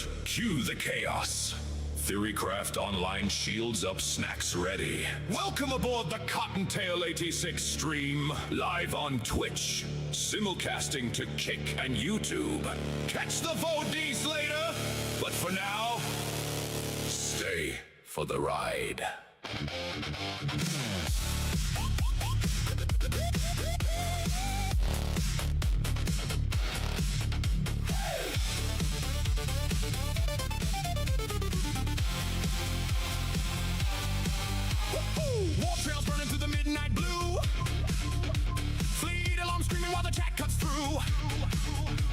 alert. Cue the chaos. Theorycraft Online shields up, snacks ready. Welcome aboard the Cottontail 86 stream, live on Twitch, simulcasting to Kick and YouTube. Catch the VODs later, but for now, stay for the ride. War trails burning through the midnight blue. Fleet alarm screaming while the chat cuts through.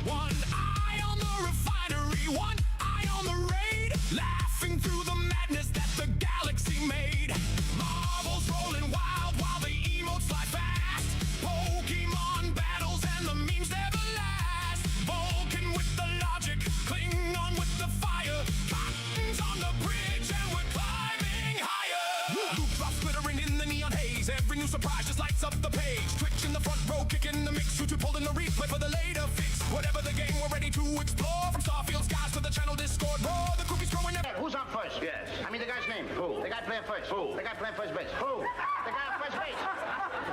One eye on the refinery, one eye on the raid. Laughing through the madness that the galaxy made. Marvels rolling wild while the emotes fly fast. Pokemon battles and the memes never last. Vulcan with the logic, Klingon with the fire. Cotton's on the bridge and we're climbing higher. Loop drops glittering in the neon haze. Every new surprise just lights up the page. Twitch in the front row, kicking the mix. YouTube holding the replay for the later fix. Whatever the game, we're ready to explore. From Starfield skies to the channel Discord. Roar, the groupies growing up. Who's on first? Yes. I mean the guy's name. Who? The guy playing first. Who? The guy playing first base. Who? The guy on first base.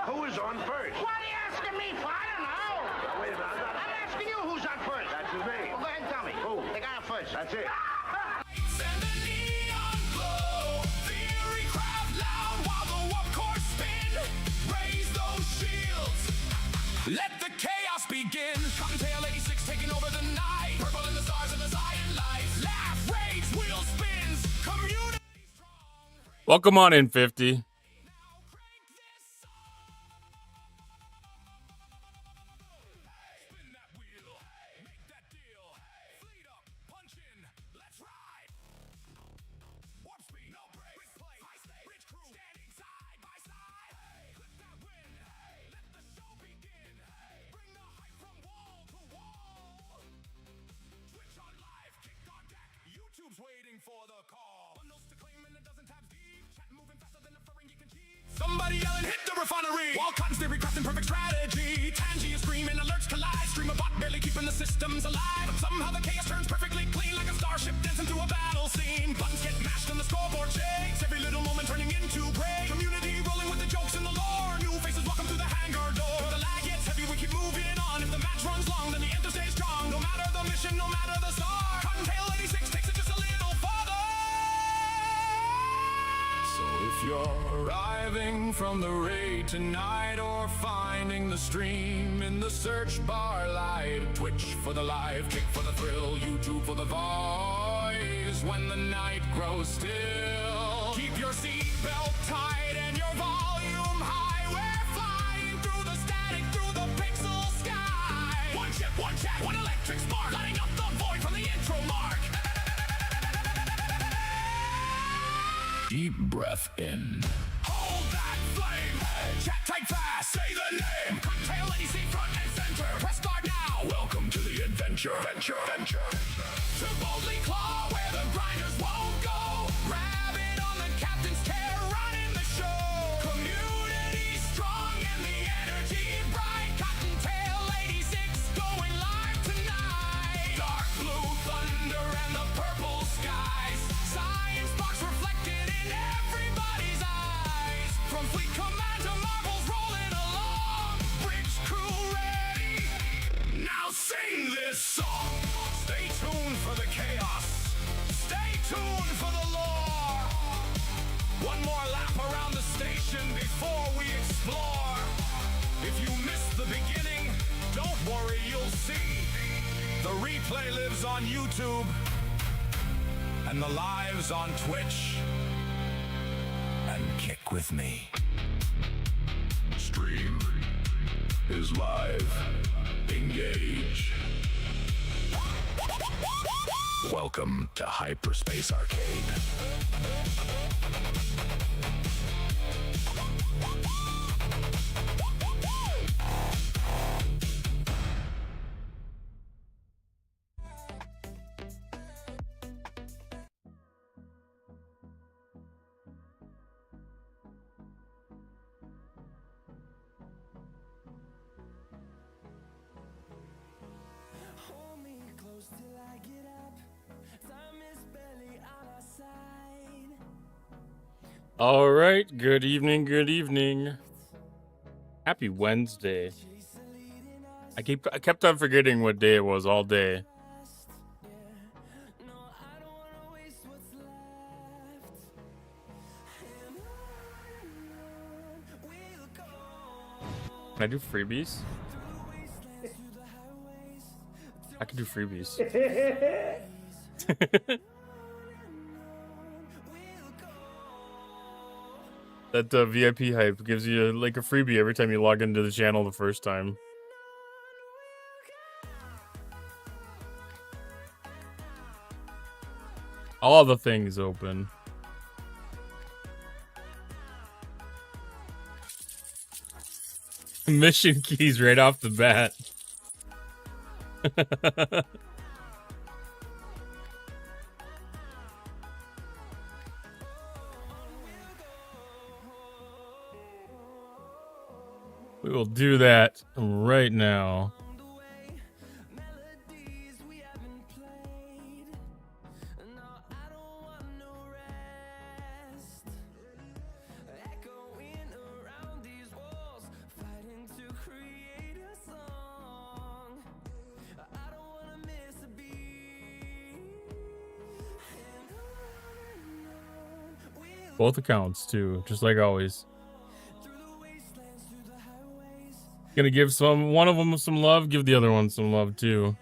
Who is on first? What are you asking me for? I don't know. Now, wait a minute. I'm asking you who's on first. That's his name. Well, go ahead and tell me. Who? The guy on first. That's it. And the neon glow. Theorycraft loud while the warp core spin. Raise those shields. Let the chaos begin. Cottontail 86 taking over the night. Purple in the stars of the Zion lights. Laugh, rage, wheel spins. Community strong. Welcome on in, 50. Now crank this song. Spin that wheel. Make that deal. Fleet up, punch in. Let's ride. Warp speed, no brakes. Quick play, bridge crew, standing side by side. Clip that win. Let the show begin. Bring the hype from wall to wall. Twitch on live, Kick on deck. YouTube's waiting for the call. Bundles to claim and a dozen tabs deep. Chat moving faster than a furring you can cheat. Somebody yelling, hit the refinery. While Cotton's theory crafting perfect strategy. Tangy is screaming, alerts collide. Stream a bot barely keeping the systems alive. But somehow the chaos turns perfectly clean like a starship dancing through a battle scene. Buttons get mashed and the scoreboard shakes. Every little moment turning into break. Community rolling with the jokes and the lore. New faces welcome through the hangar door. The lag gets heavy, we keep moving on. If the match runs long, then the enter stays strong. No matter the mission, no matter the star. Cottontail 86 takes it just a little farther. So if you're arriving from the raid tonight or finding the stream in the search bar live, Twitch for the live, Kick for the thrill, YouTube for the voice. When the night grows still, keep your seatbelt tight and your volume high. We're flying through the static, through the pixel sky. One chip, one chat, one electric spark, lighting up the void from the intro mark. Deep breath in. Hold that flame. Chat tight fast. Say the name. Cocktail 86 front and center. Press start now. Welcome to the adventure. To boldly claw where the grinders won't go. Rabbit on the captain's chair, running the show. Community strong and the energy bright. Cottontail 86 going live tonight. Dark blue thunder and the purple skies. Science box reflected in everybody's eyes. From fleet command to marvels rolling along. Bridge crew ready. Now sing this song. Stay tuned for the chaos. Stay tuned for the lore. One more lap around the station before we explore. If you missed the beginning, don't worry, you'll see. The replay lives on YouTube and the lives on Twitch. And kick with me. Stream is live. Engage. Welcome to Hyperspace Arcade. All right, good evening, good evening. Happy Wednesday. I kept on forgetting what day it was all day. Can I do freebies? I can do freebies. That VIP hype gives you like a freebie every time you log into the channel the first time. All the things open. Mission keys right off the bat. We will do that right now. Both accounts too, just like always. Gonna give one of them some love, give the other one some love too.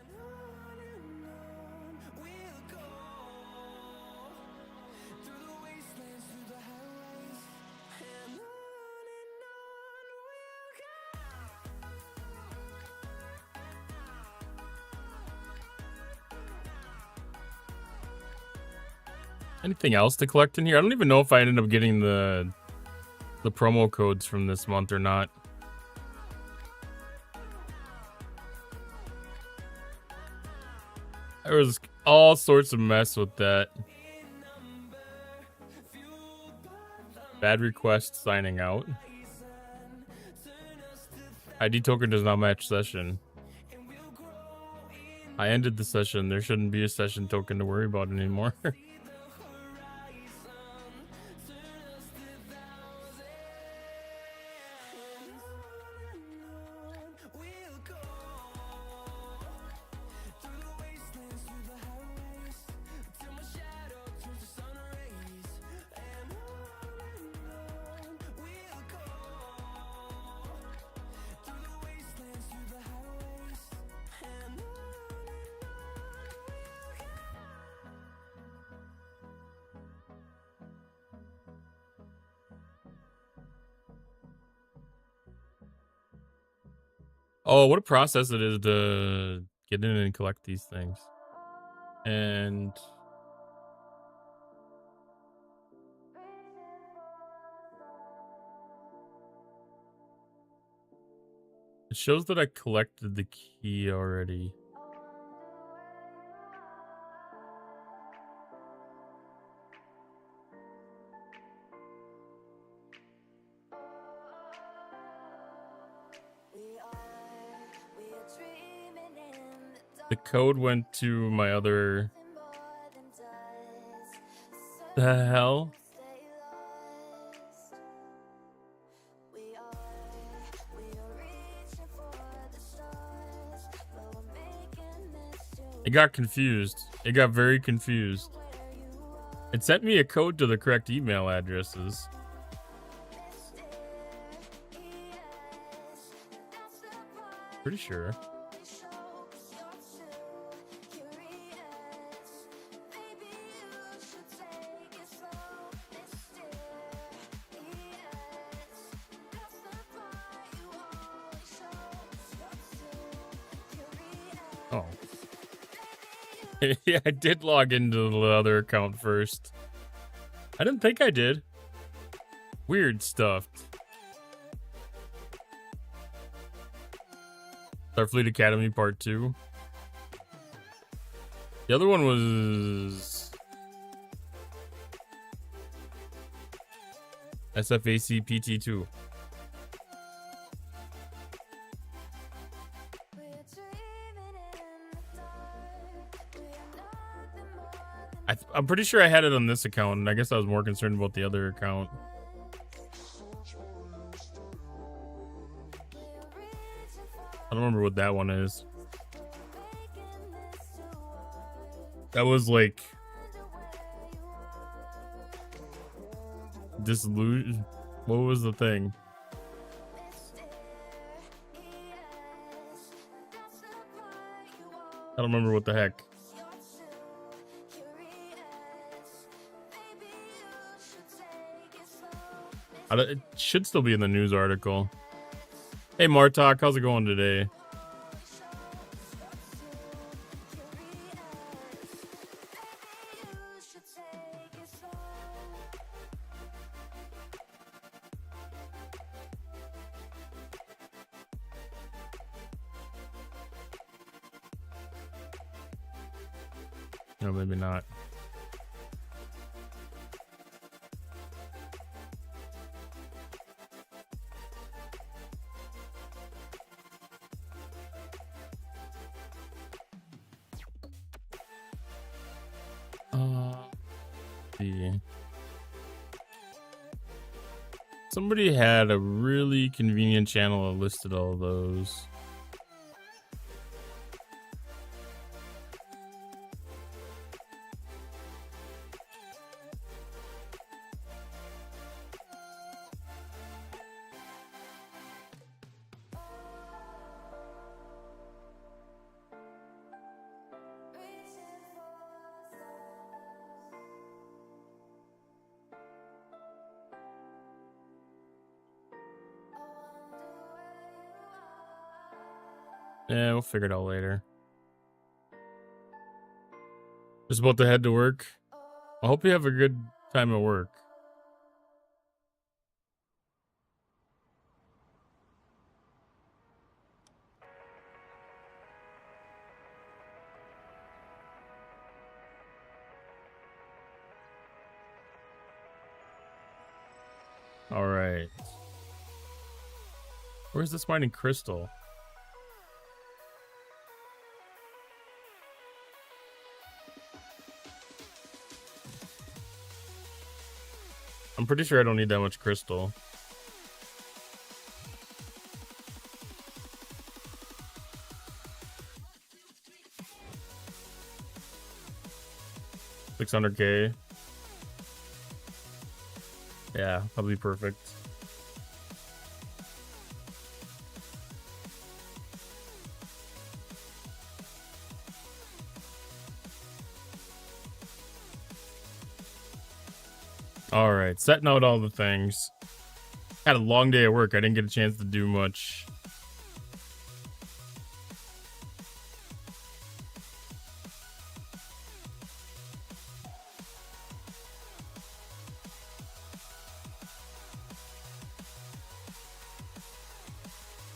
Anything else to collect in here? I don't even know if I ended up getting the promo codes from this month or not. There was all sorts of mess with that. Bad request signing out. ID token does not match session. I ended the session. There shouldn't be a session token to worry about anymore. Oh, what a process it is to get in and collect these things. And it shows that I collected the key already. The code went to my other... The hell? It got confused. It got very confused. It sent me a code to the correct email addresses. Pretty sure. Oh. Yeah, I did log into the other account first. I didn't think I did. Weird stuff. Starfleet Academy Part 2. The other one was SFAC PT2. I'm pretty sure I had it on this account, and I guess I was more concerned about the other account. I don't remember what that one is. That was like disillusion. What was the thing? I don't remember what the heck. It should still be in the news article. Hey Martok, how's it going today? No, maybe not. See. Somebody had a really convenient channel that listed all those. Yeah, we'll figure it out later. Just about to head to work. I hope you have a good time at work. All right. Where's this mining crystal? I'm pretty sure I don't need that much crystal. $600K. Yeah, probably perfect. All right, setting out all the things. Had a long day at work. I didn't get a chance to do much.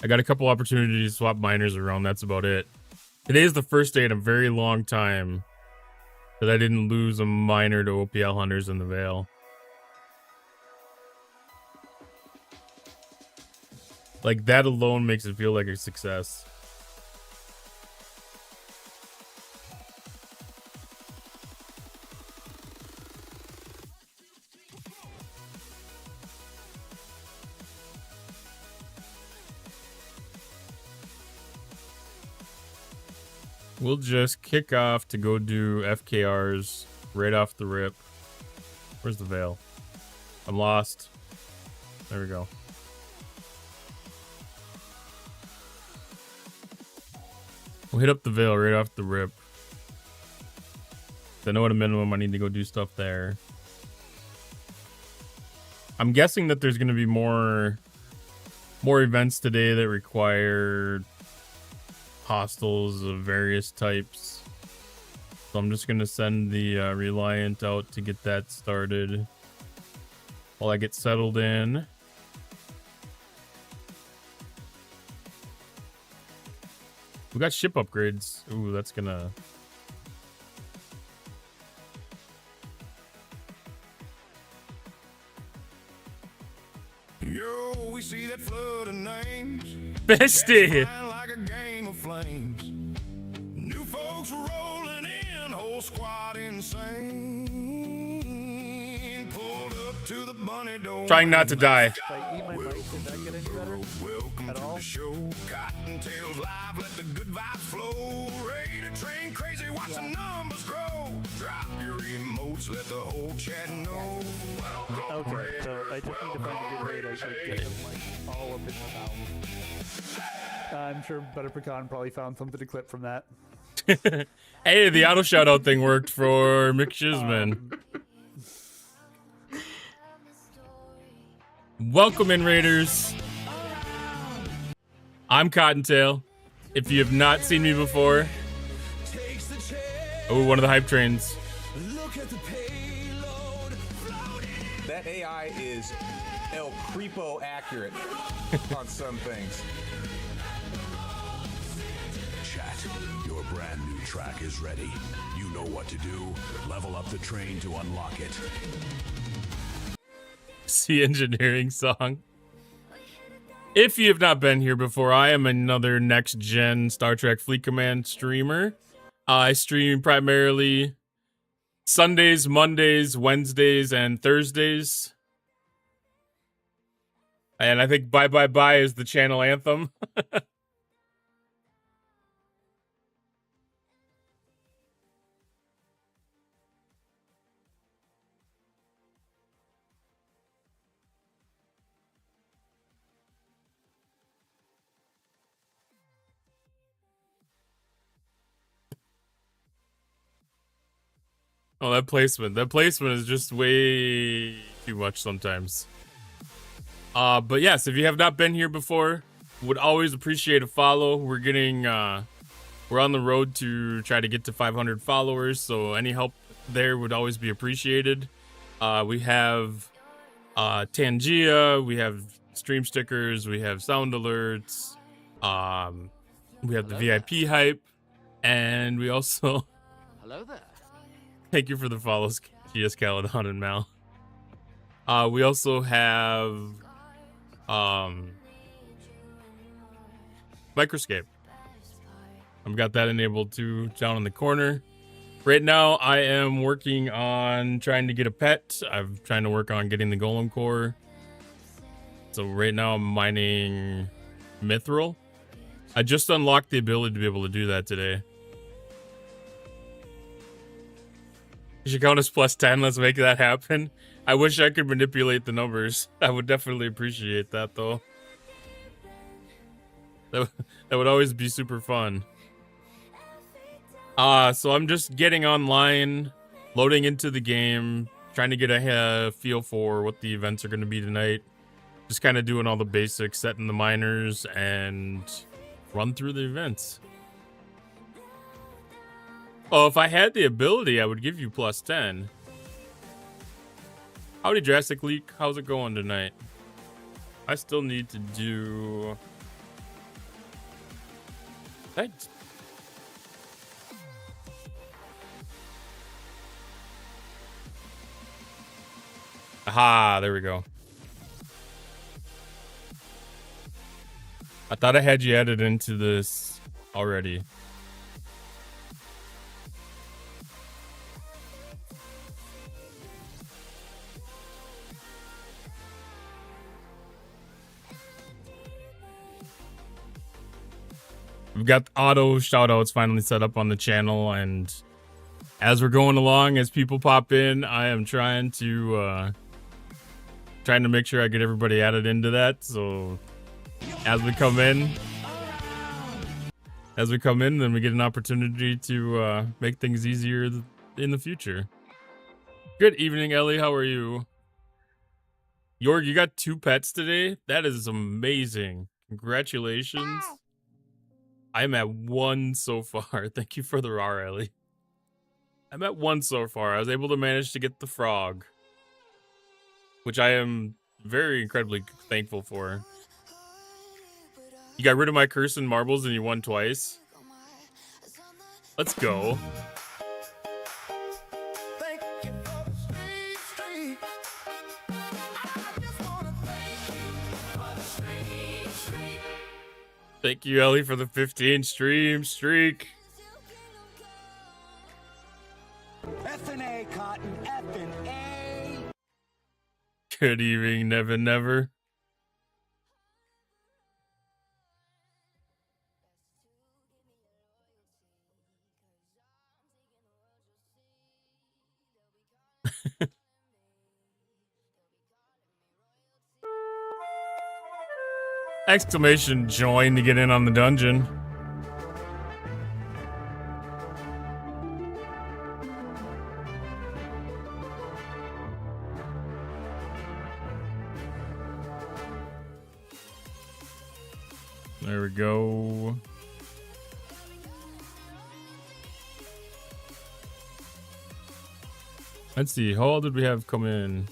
I got a couple opportunities to swap miners around. That's about it. Today is the first day in a very long time that I didn't lose a miner to OPL hunters in the Vale. Like, that alone makes it feel like a success. We'll just kick off to go do FKRs right off the rip. Where's the Vale? I'm lost. There we go. We'll hit up the Vale right off the rip. I know at a minimum I need to go do stuff there. I'm guessing that there's going to be more events today that require hostiles of various types. So I'm just going to send the Reliant out to get that started while I get settled in. We got ship upgrades. Ooh, that's gonna... Yo, we see that flood of names. Bestie! Like a game of flames. New folks rolling in, whole whole squad insane. Pulled up to the bunny door. Trying not to die. If I eat my mic, does that get any better? Welcome At to all? the show. Cottontails live, let the good vibes flow. Ready to train crazy, watch the numbers grow. Drop your emotes, let the whole chat know. Okay, so I just need to find a good way to like, get them like all up in my mouth. I'm sure Better Pecan probably found something to clip from that. Hey, the auto shout out thing worked for Mick Shizman. Welcome in, Raiders. I'm Cottontail. If you have not seen me before, oh, one of the hype trains. That AI is El Creepo accurate on some things. Chat, your brand new track is ready. You know what to do. Level up the train to unlock it. Sea Engineering song. If you have not been here before, I am another next-gen Star Trek Fleet Command streamer. I stream primarily Sundays, Mondays, Wednesdays, and Thursdays. And I think Bye Bye Bye is the channel anthem. Oh, that placement is just way too much sometimes. But yes, if you have not been here before, would always appreciate a follow. We're on the road to try to get to 500 followers, so any help there would always be appreciated. We have Tangia, we have stream stickers, we have sound alerts, we have the VIP hype, and we also Hello there. thank you for the follows, GS Caledon and Mal. We also have Microscape. I've got that enabled too down in the corner. Right now, I am working on trying to get a pet. I'm trying to work on getting the Golem Core. So right now, I'm mining Mithril. I just unlocked the ability to be able to do that today. You should count us plus 10. Let's make that happen. I wish I could manipulate the numbers. I would definitely appreciate that, though. That would always be super fun. So I'm just getting online, loading into the game, trying to get a feel for what the events are going to be tonight. Just kind of doing all the basics, setting the miners, and run through the events. Oh, if I had the ability, I would give you plus 10. Howdy, Drastic Leak. How's it going tonight? I still need to do... Aha, there we go. I thought I had you added into this already. We've got auto shoutouts finally set up on the channel, and as we're going along, as people pop in, I am trying to make sure I get everybody added into that. So as we come in, then we get an opportunity to make things easier in the future. Good evening, Ellie. How are you? Yorg, you got 2 pets today? That is amazing. Congratulations. I'm at 1 so far. Thank you for the raw, Ellie. I'm at 1 so far. I was able to manage to get the frog, which I am very incredibly thankful for. You got rid of my curse and marbles and you won twice. Let's go. Thank you, Ellie, for the 15 stream streak. Cotton effing A. Good evening, Never Never. Exclamation join to get in on the dungeon. There we go. Let's see, how all did we have come in?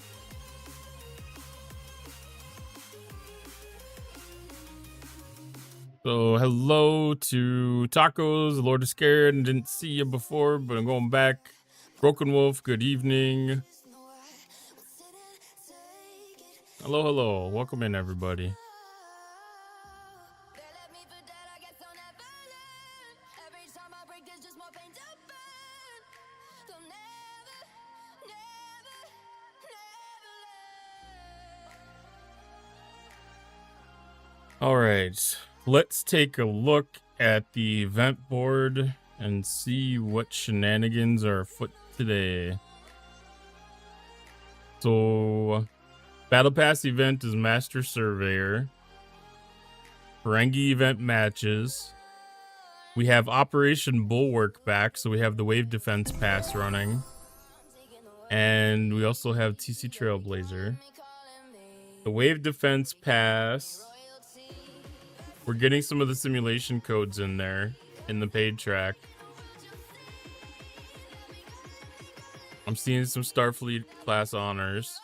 So hello to Tacos, the Lord is Scared, and didn't see you before, but I'm going back. Broken Wolf, good evening. Hello, hello. Welcome in, everybody. All right, let's take a look at the event board and see what shenanigans are afoot today. So, Battle Pass event is Master Surveyor. Ferengi event matches. We have Operation Bulwark back, so we have the Wave Defense Pass running. And we also have TC Trailblazer. The Wave Defense Pass, we're getting some of the simulation codes in there in the paid track. I'm seeing some Starfleet class honors.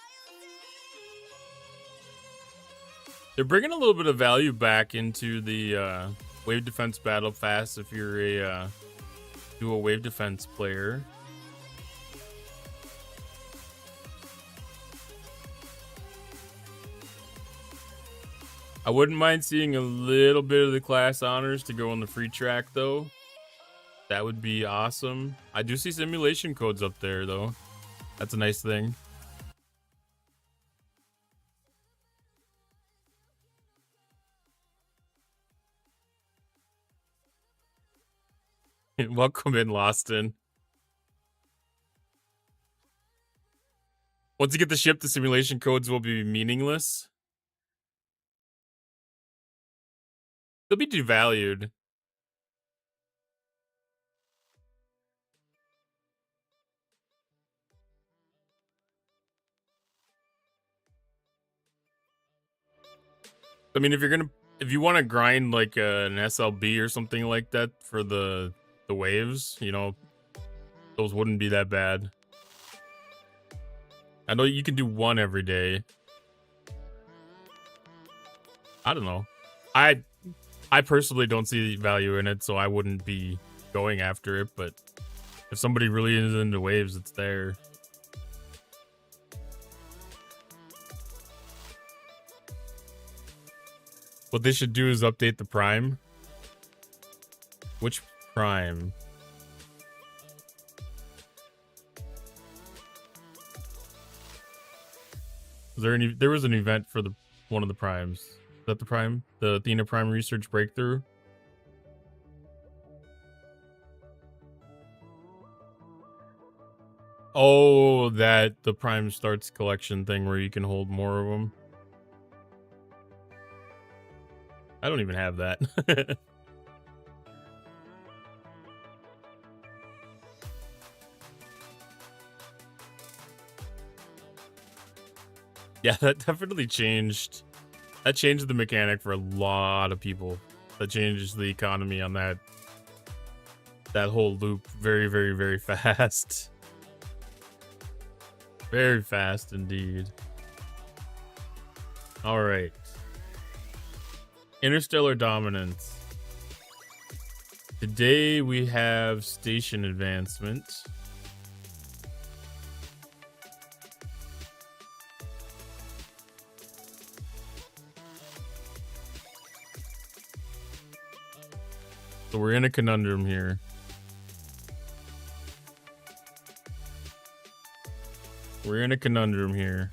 They're bringing a little bit of value back into the Wave Defense Battle Pass if you're a dual Wave Defense player. I wouldn't mind seeing a little bit of the class honors to go on the free track, though. That would be awesome. I do see simulation codes up there, though. That's a nice thing. Welcome in, Loston. Once you get the ship, the simulation codes will be meaningless. They'll be devalued. I mean, if you want to grind like an SLB or something like that for the waves, you know, those wouldn't be that bad. I know you can do one every day. I don't know. I personally don't see the value in it, so I wouldn't be going after it, but if somebody really is into waves, it's there. What they should do is update the Prime. Which Prime? There was an event for one of the Primes. Is that the Prime? The Athena Prime Research Breakthrough? Oh, the Prime Starts collection thing where you can hold more of them. I don't even have that. Yeah, that definitely changed. That changed the mechanic for a lot of people. That changes the economy on that whole loop very, very, very fast. Very fast indeed. All right. Interstellar Dominance. Today we have station advancement. So we're in a conundrum here. We're in a conundrum here.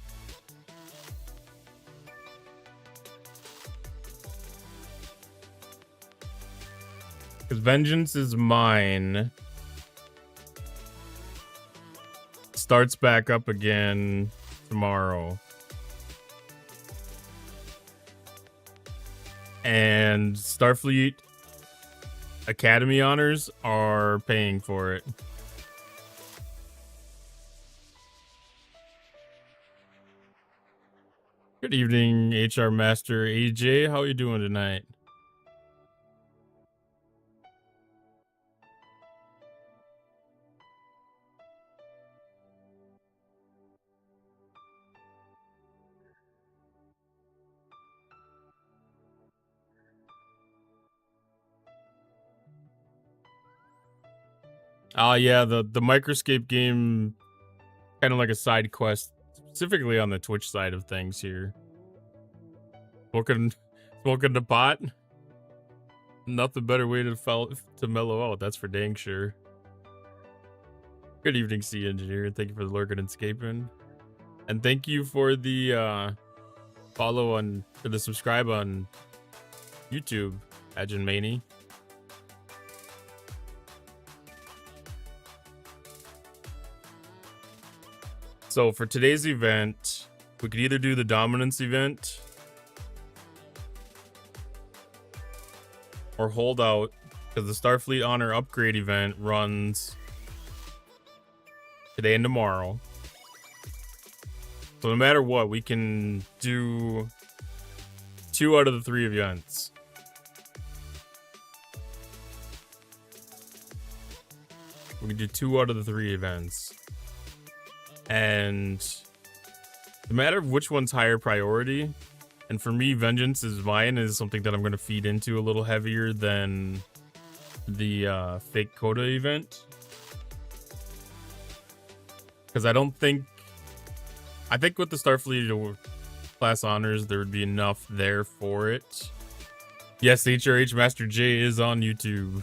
Because Vengeance is Mine starts back up again tomorrow. And Starfleet Academy honors are paying for it. Good evening, HR Master AJ. How are you doing tonight? Yeah, the Microscape game, kind of like a side quest, specifically on the Twitch side of things here. Smoking the pot. Nothing better way to mellow out. That's for dang sure. Good evening, Sea Engineer. Thank you for the lurking and escaping, and thank you for the follow on, for the subscribe on YouTube, Ajin Maney. So for today's event, we could either do the dominance event or hold out, because the Starfleet Honor upgrade event runs today and tomorrow. So no matter what, we can do 2 out of the 3 events. We can do 2 out of the 3 events. And no matter which one's higher priority, and for me, Vengeance is Mine is something that I'm going to feed into a little heavier than the fake Coda event. Because I think with the Starfleet class honors, there would be enough there for it. Yes, HRH Master J is on YouTube.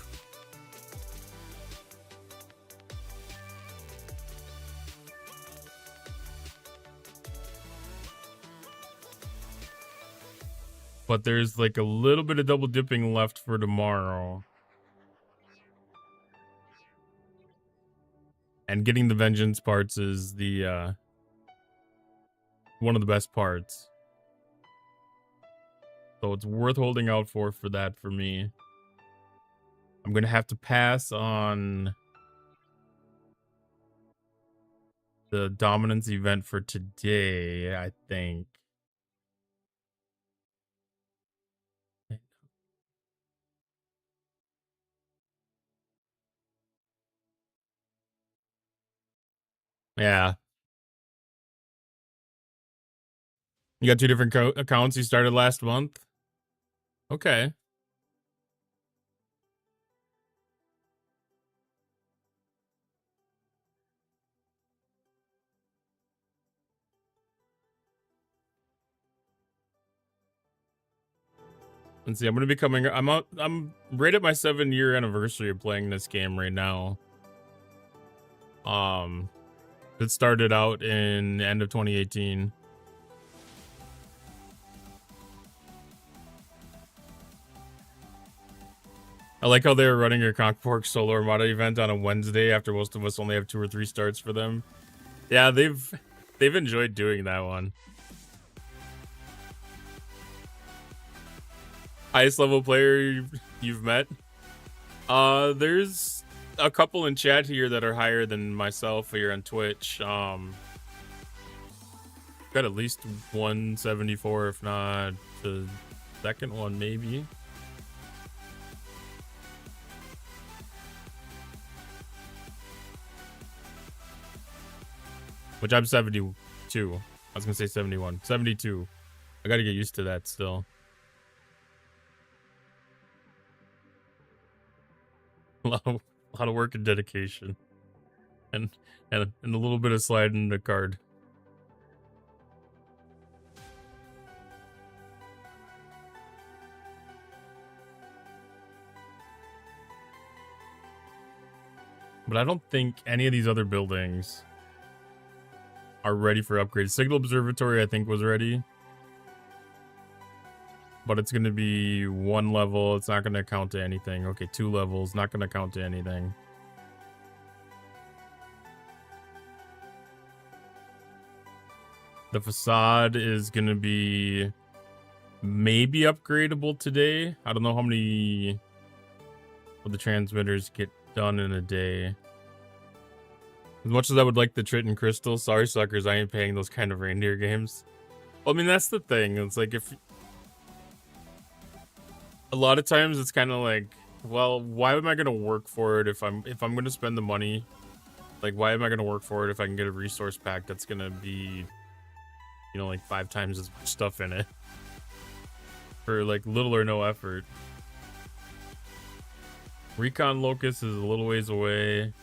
But there's like a little bit of double dipping left for tomorrow. And getting the Vengeance parts is the one of the best parts. So it's worth holding out for that for me. I'm going to have to pass on the dominance event for today, I think. Yeah. You got 2 different accounts you started last month? Okay. Let's see, I'm going to be coming, I'm right at my 7-year anniversary of playing this game right now. It started out in the end of 2018. I like how they were running a Conqueror Solar Armada event on a Wednesday after most of us only have 2 or 3 starts for them. Yeah, they've enjoyed doing that one. Highest level player you've met? There's a couple in chat here that are higher than myself here on Twitch. Got at least 174, if not the second one, maybe. Which I'm 72. I was gonna say 71. 72. I gotta get used to that still. A lot of work and dedication. And a little bit of sliding the card. But I don't think any of these other buildings are ready for upgrades. Signal Observatory, I think, was ready. But it's going to be 1 level. It's not going to count to anything. Okay, 2 levels. Not going to count to anything. The facade is going to be maybe upgradable today. I don't know how many of the transmitters get done in a day. As much as I would like the Triton Crystal, sorry suckers, I ain't paying those kind of reindeer games. Well, I mean, that's the thing. It's like if... A lot of times it's kind of like, well, why am I going to work for it if I'm going to spend the money? Like, why am I going to work for it if I can get a resource pack that's going to be, you know, like 5 times as much stuff in it? For like little or no effort. Recon Locust is a little ways away.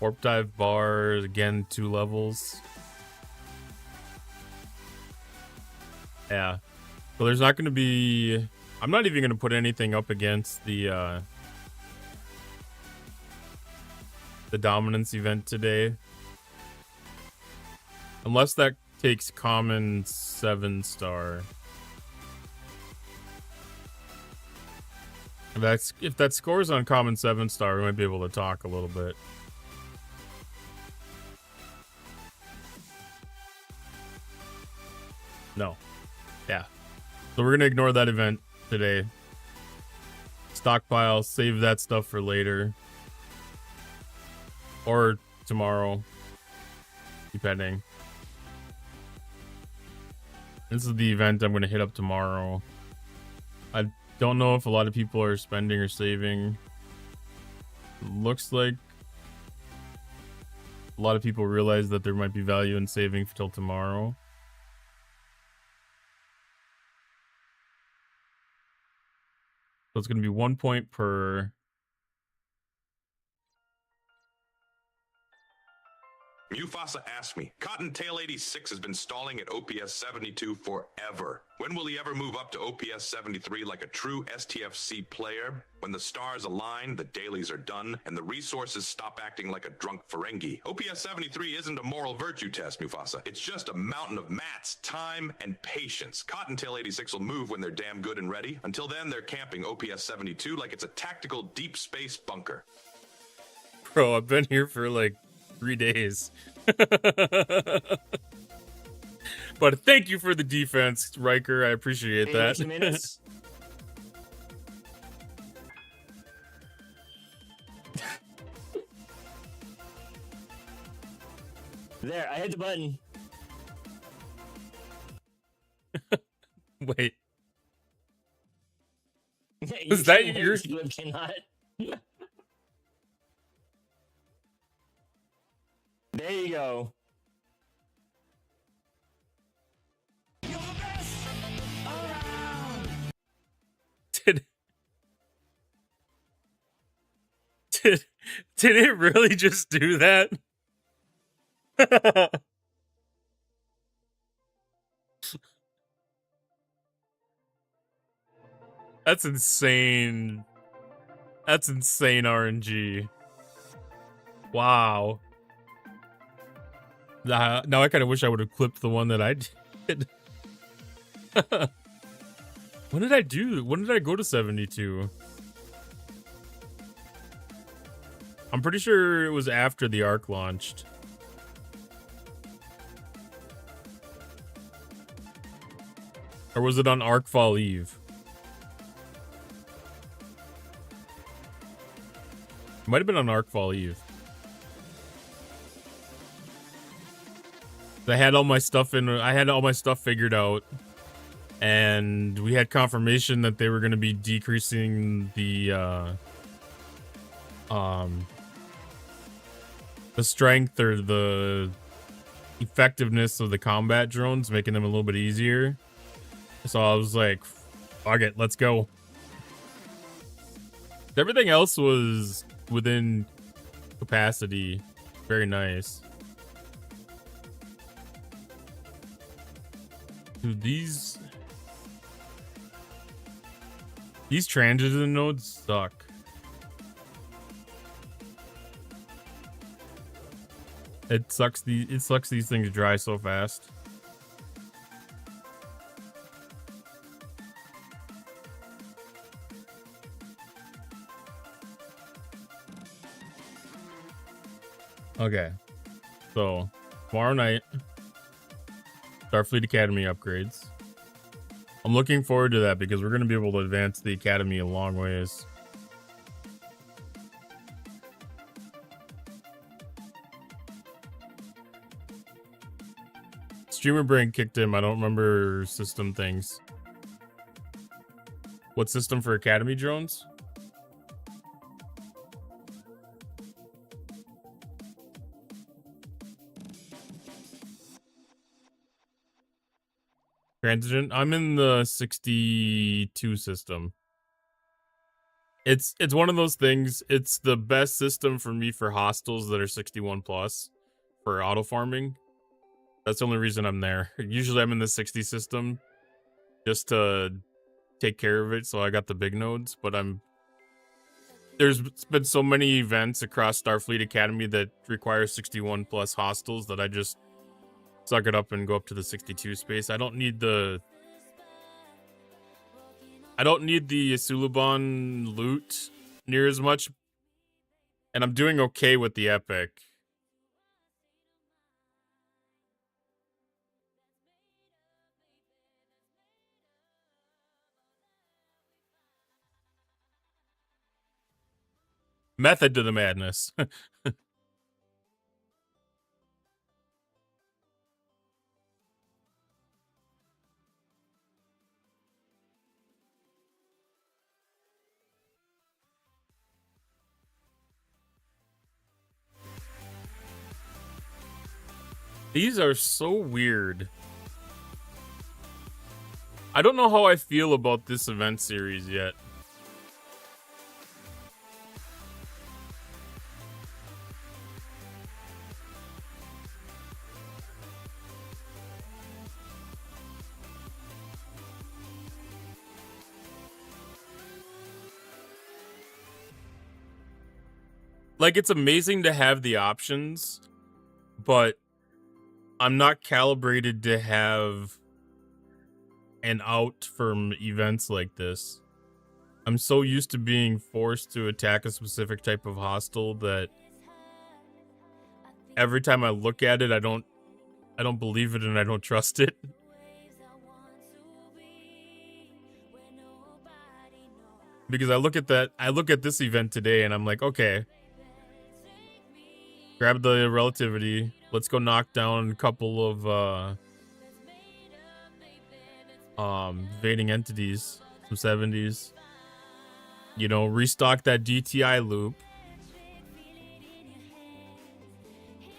Warp Dive Bars, again, 2 levels. Yeah. So there's not going to be... I'm not even going to put anything up against the dominance event today. Unless that takes common 7-star. If that scores on common 7-star, we might be able to talk a little bit. No. Yeah. So we're going to ignore that event today. Stockpile, save that stuff for later. Or tomorrow. Depending. This is the event I'm going to hit up tomorrow. I don't know if a lot of people are spending or saving. Looks like a lot of people realize that there might be value in saving till tomorrow. So it's going to be 1 point per. Mufasa asked me, Cottontail 86 has been stalling at OPS 72 forever. When will he ever move up to OPS 73 like a true STFC player? When the stars align, the dailies are done, and the resources stop acting like a drunk Ferengi. OPS 73 isn't a moral virtue test, Mufasa. It's just a mountain of mats, time, and patience. Cottontail 86 will move when they're damn good and ready. Until then, they're camping OPS 72 like it's a tactical deep space bunker. Bro, I've been here for like 3 days. But thank you for the defense, Riker. I appreciate that. 80 minutes. There, I hit the button. Wait. Is that your... Cannot. There you go. Did it really just do that? That's insane. That's insane RNG. Wow. Now I kind of wish I would have clipped the one that I did. When did I do? When did I go to 72? I'm pretty sure it was after the Ark launched. Or was it on Arkfall Eve? It might have been on Arkfall Eve. I had all my stuff figured out, and we had confirmation that they were going to be decreasing the strength or the effectiveness of the combat drones, making them a little bit easier. So I was like, fuck it, let's go. Everything else was within capacity. Very nice. Dude, these transition nodes suck. It sucks these things dry so fast. Okay. So, tomorrow night, Starfleet Academy upgrades. I'm looking forward to that because we're going to be able to advance the Academy a long ways. Streamer brain kicked in. I don't remember system things. What system for Academy drones? Transition. I'm in the 62 system. It's one of those things. It's the best system for me for hostiles that are 61 plus for auto farming. That's the only reason I'm there. Usually I'm in the 60 system just to take care of it. So I got the big nodes, but there's been so many events across Starfleet Academy that require 61 plus hostiles that I just suck it up and go up to the 62 space. I don't need the Suluban loot near as much. And I'm doing okay with the epic. Method to the madness. These are so weird. I don't know how I feel about this event series yet. Like, it's amazing to have the options, but I'm not calibrated to have an out from events like this. I'm so used to being forced to attack a specific type of hostile that every time I look at it, I don't believe it and I don't trust it. Because I look at this event today and I'm like, okay, grab the relativity. Let's go knock down a couple of evading entities, some 70s. You know, restock that DTI loop.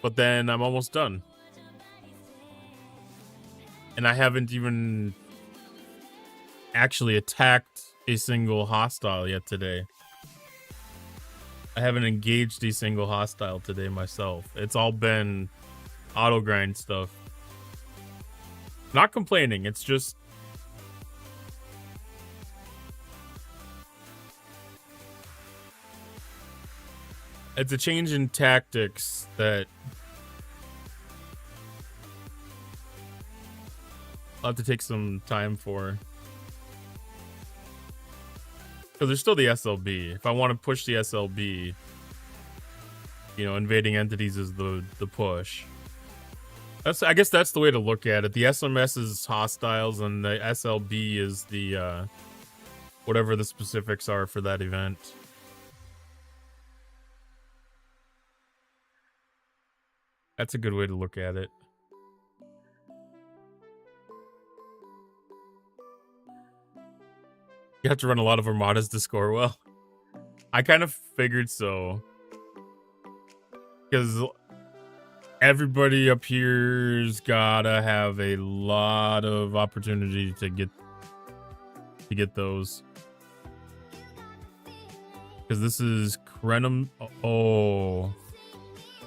But then I'm almost done. And I haven't even actually attacked a single hostile yet today. I haven't engaged a single hostile today myself. It's all been auto grind stuff. Not complaining, it's just it's a change in tactics that I'll have to take some time for. Because there's still the SLB. If I want to push the SLB, you know, invading entities is the push. I guess that's the way to look at it. The SMS is hostiles and the SLB is the whatever the specifics are for that event. That's a good way to look at it. You have to run a lot of armadas to score well. I kind of figured so. Because everybody up here's gotta have a lot of opportunity to get those. Because this is Krenum. Oh.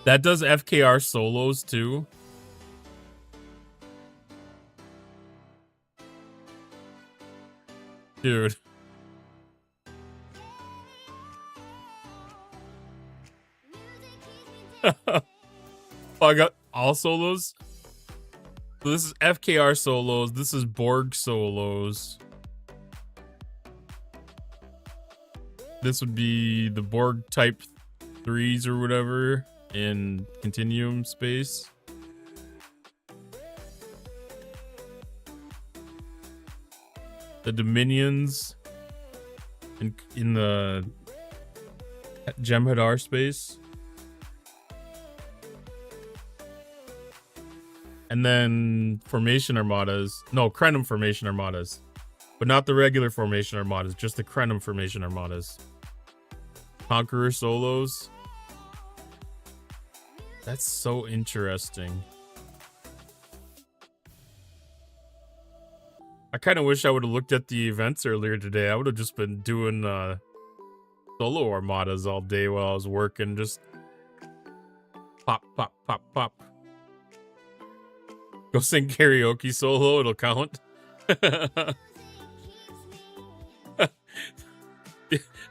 That does FKR solos too. Dude. Oh, I got all solos. So this is FKR solos. This is Borg solos. This would be the Borg Type 3s or whatever in Continuum space. The Dominions in the Jem'Hadar space. And then Formation Armadas. No, Krenim Formation Armadas. But not the regular Formation Armadas, just the Krenim Formation Armadas. Conqueror solos. That's so interesting. I kind of wish I would have looked at the events earlier today. I would have just been doing solo armadas all day while I was working. Just pop, pop, pop, pop. Go sing karaoke solo, it'll count.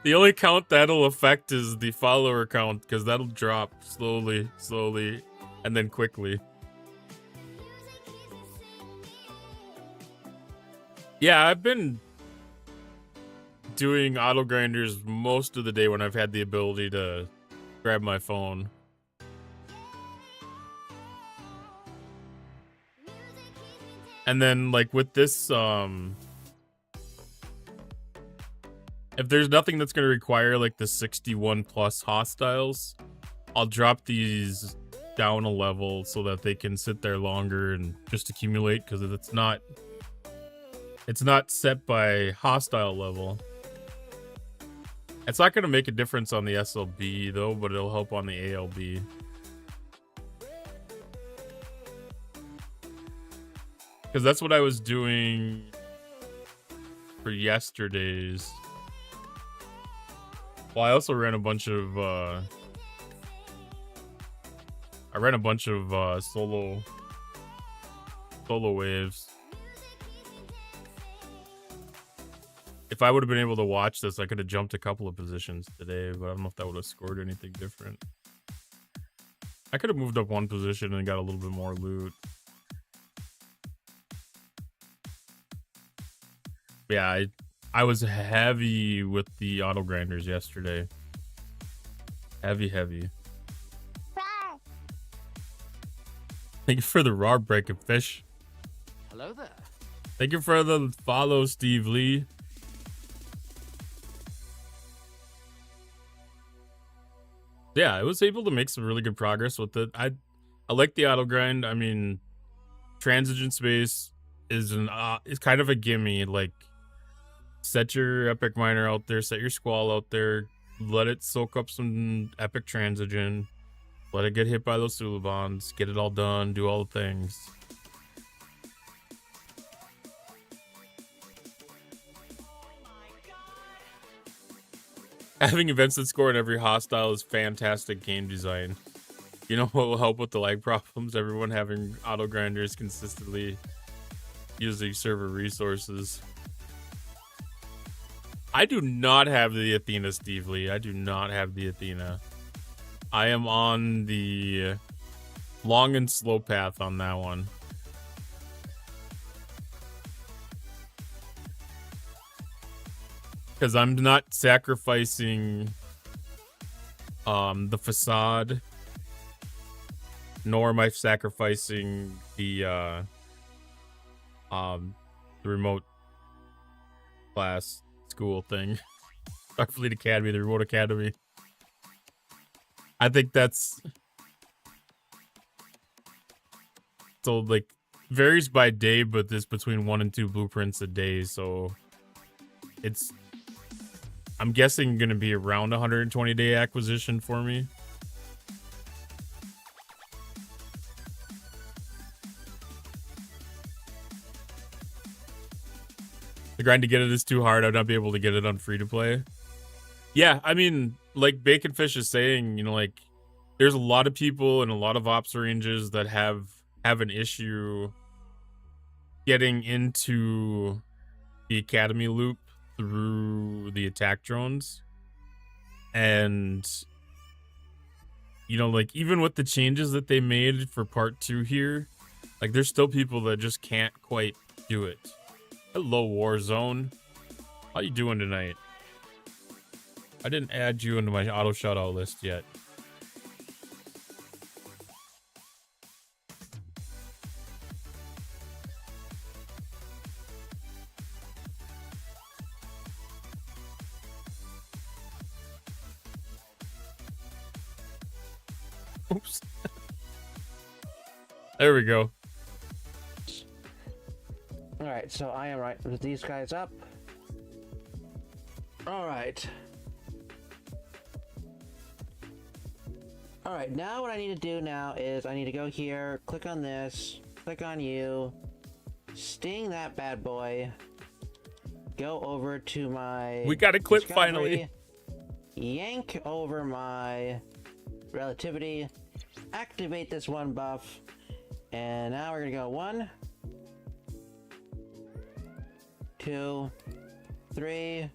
The only count that'll affect is the follower count, because that'll drop slowly, and then quickly. Yeah, I've been doing auto grinders most of the day when I've had the ability to grab my phone. And then, like, with this, if there's nothing that's going to require, like, the 61 plus hostiles, I'll drop these down a level so that they can sit there longer and just accumulate, because it's not set by hostile level. It's not going to make a difference on the SLB, though, but it'll help on the ALB. Because that's what I was doing for yesterday's. Well, I also ran a bunch of solo waves. If I would have been able to watch this, I could have jumped a couple of positions today, but I don't know if that would have scored anything different. I could have moved up one position and got a little bit more loot. Yeah, I was heavy with the auto grinders yesterday. Heavy. Thank you for the raw breaking fish. Hello there. Thank you for the follow, Steve Lee. Yeah, I was able to make some really good progress with it. I like the auto grind. I mean, transigent space is kind of a gimme. Like, set your epic miner out there, set your squall out there, let it soak up some epic transigent, let it get hit by those Sulabons, get it all done, do all the things. Having events that score in every hostile is fantastic game design. You know what will help with the lag problems? Everyone having auto grinders consistently using server resources. I do not have the Athena, Steve Lee. I do not have the Athena. I am on the long and slow path on that one. Because I'm not sacrificing the facade, nor am I sacrificing the remote class school thing. Starfleet Academy, the remote academy. I think that's so, like, varies by day, but there's between 1 and 2 blueprints a day, so it's, I'm guessing, gonna be around 120 day acquisition for me. The grind to get it is too hard. I'd not be able to get it on free to play. Yeah, I mean, like Baconfish is saying, you know, like, there's a lot of people and a lot of ops ranges that have an issue getting into the academy loop through the attack drones. And you know, like even with the changes that they made for part 2 here, like there's still people that just can't quite do it. Hello, Warzone. How you doing tonight? I didn't add you into my auto shoutout list yet. Oops. There we go. Alright, so I am right with these guys up. Alright. Alright, now what I need to do now is I need to go here, click on this, click on you, sting that bad boy, go over to my... We got a clip discovery, finally. Yank over my relativity, activate this one buff, and now we're gonna go 1, 2, 3.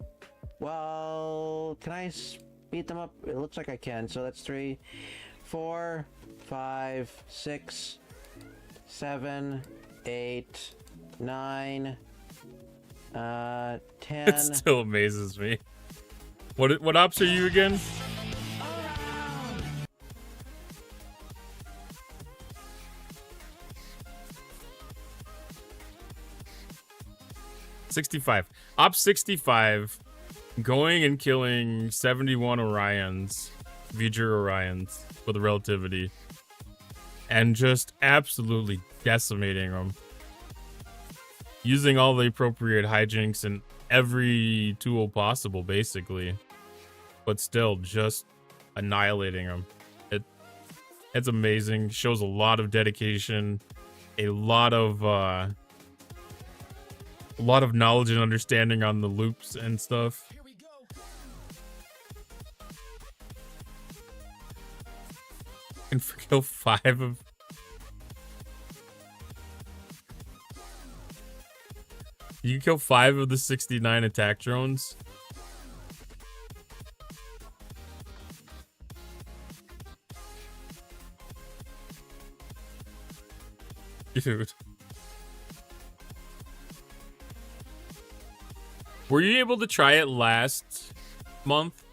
Well, can I speed them up? It looks like I can. So that's 3, 4, 5, 6, 7, 8, 9, 10. It still amazes me. What ops are you again? $65. Op 65, going and killing 71 Orions, V'ger Orions with relativity, and just absolutely decimating them. Using all the appropriate hijinks and every tool possible, basically, but still just annihilating them. It's amazing. Shows a lot of dedication, a lot of knowledge and understanding on the loops and stuff. Can kill 5 of... You can kill 5 of the 69 attack drones. Dude. Were you able to try it last month?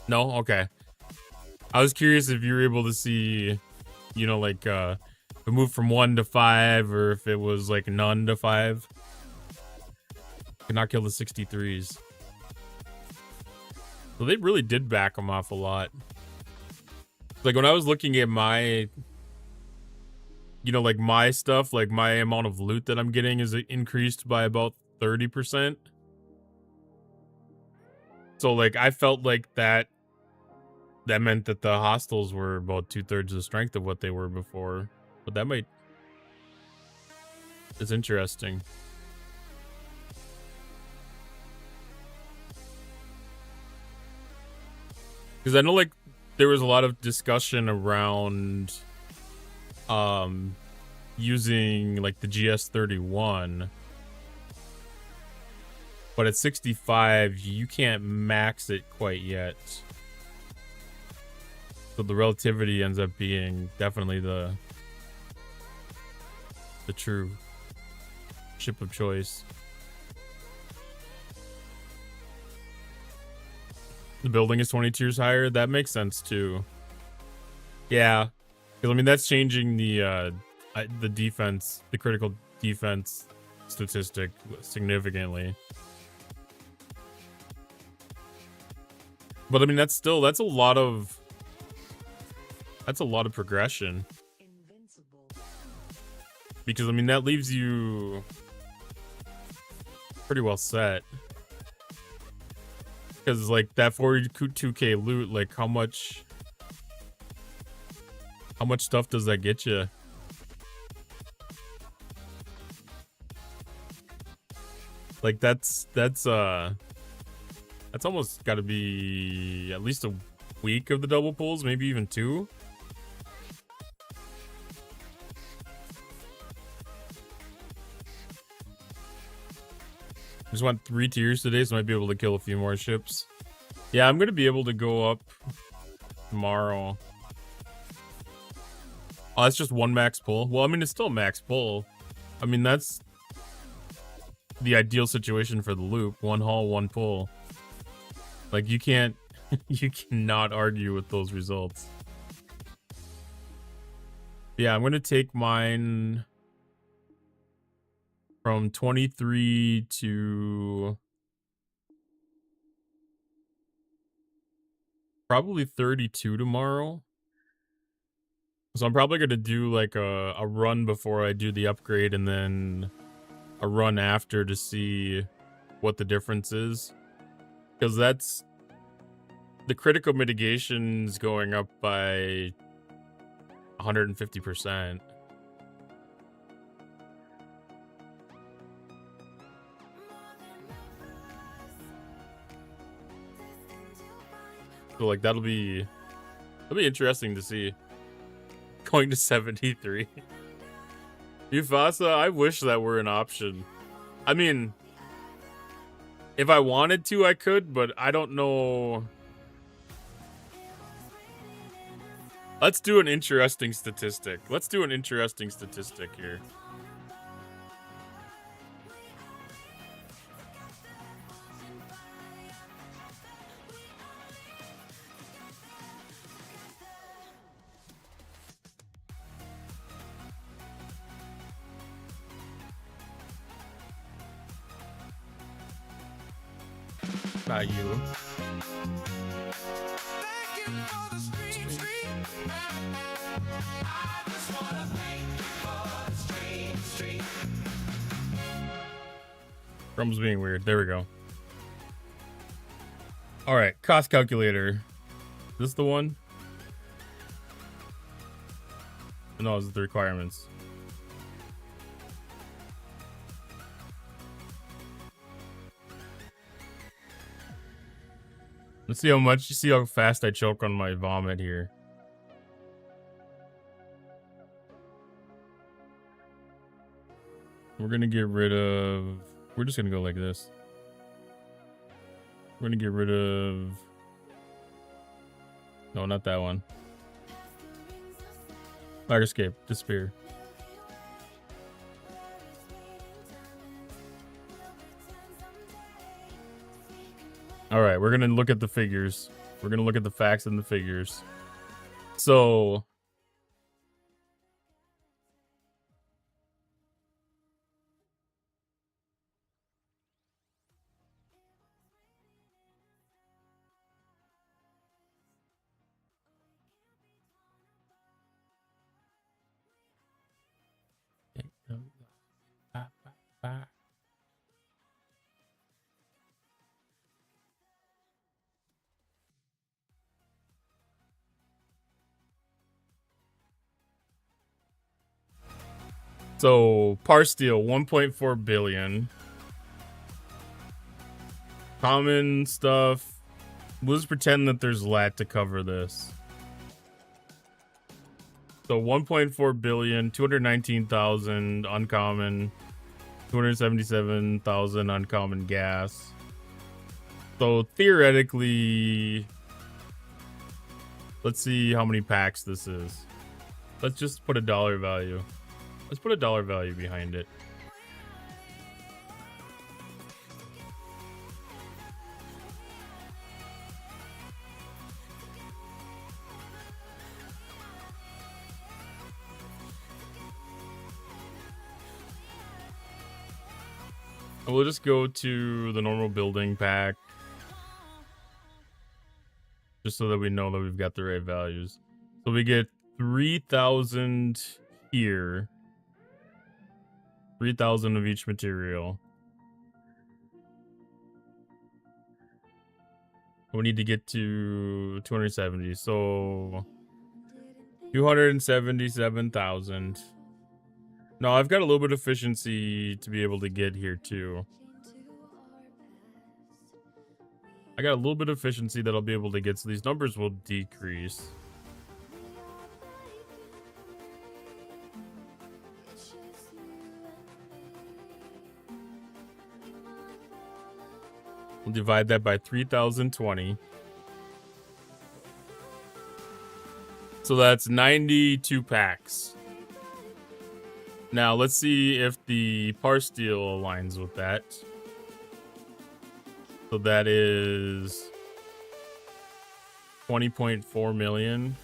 No? Okay. I was curious if you were able to see, you know, like, the move from 1 to 5, or if it was, like, none to 5. Could not kill the 63s. So they really did back them off a lot. Like, when I was looking at my, you know, like, my stuff, like, my amount of loot that I'm getting is increased by about 30%. So, like, I felt like that meant that the hostiles were about 2/3 the strength of what they were before. But that might... It's interesting. Because I know, like, there was a lot of discussion around using, like, the GS31. But at 65, you can't max it quite yet. So the relativity ends up being definitely the true ship of choice. The building is 20 tiers higher. That makes sense too. Yeah, because I mean that's changing the defense, the critical defense statistic significantly. But I mean that's a lot of progression. Because I mean that leaves you pretty well set. Because, like, that 42k loot, like, how much stuff does that get you? Like, that's almost got to be at least a week of the double pulls, maybe even 2. Just went 3 tiers today, so I might be able to kill a few more ships. Yeah, I'm gonna be able to go up tomorrow. Oh, that's just 1 max pull. Well, I mean, it's still max pull. I mean, that's the ideal situation for the loop. 1 haul, 1 pull. Like, you can't, you cannot argue with those results. Yeah, I'm gonna take mine from 23 to probably 32 tomorrow. So I'm probably gonna do like a run before I do the upgrade and then a run after to see what the difference is. Because that's the critical mitigation's going up by 150%. So like that'll be interesting to see. Going to 73. Mufasa, I wish that were an option. I mean, if I wanted to, I could, but I don't know. Let's do an interesting statistic. Let's do an interesting statistic here. Not you. Chrome's being weird. There we go. All right, cost calculator. Is this the one? No, it's the requirements. Let's see how much. You see how fast I choke on my vomit here. We're gonna get rid of. We're just gonna go like this. We're gonna get rid of. No, not that one. Fire escape, disappear. All right, we're gonna look at the figures. We're gonna look at the facts and the figures. So. So, Parsteel, 1.4 billion. Common stuff. We'll just pretend that there's LAT to cover this. So, 1.4 billion, 219,000 uncommon, 277,000 uncommon gas. So, theoretically, let's see how many packs this is. Let's just put a dollar value. Let's put a dollar value behind it. And we'll just go to the normal building pack. Just so that we know that we've got the right values. So we get 3,000 here. 3,000 of each material. We need to get to 270. So 277,000. No, I've got a little bit of efficiency to be able to get here too. I got a little bit of efficiency that I'll be able to get, so these numbers will decrease. divide that by 3,020. So that's 92 packs. Now let's see if the parse deal aligns with that. So that is 20.4 million.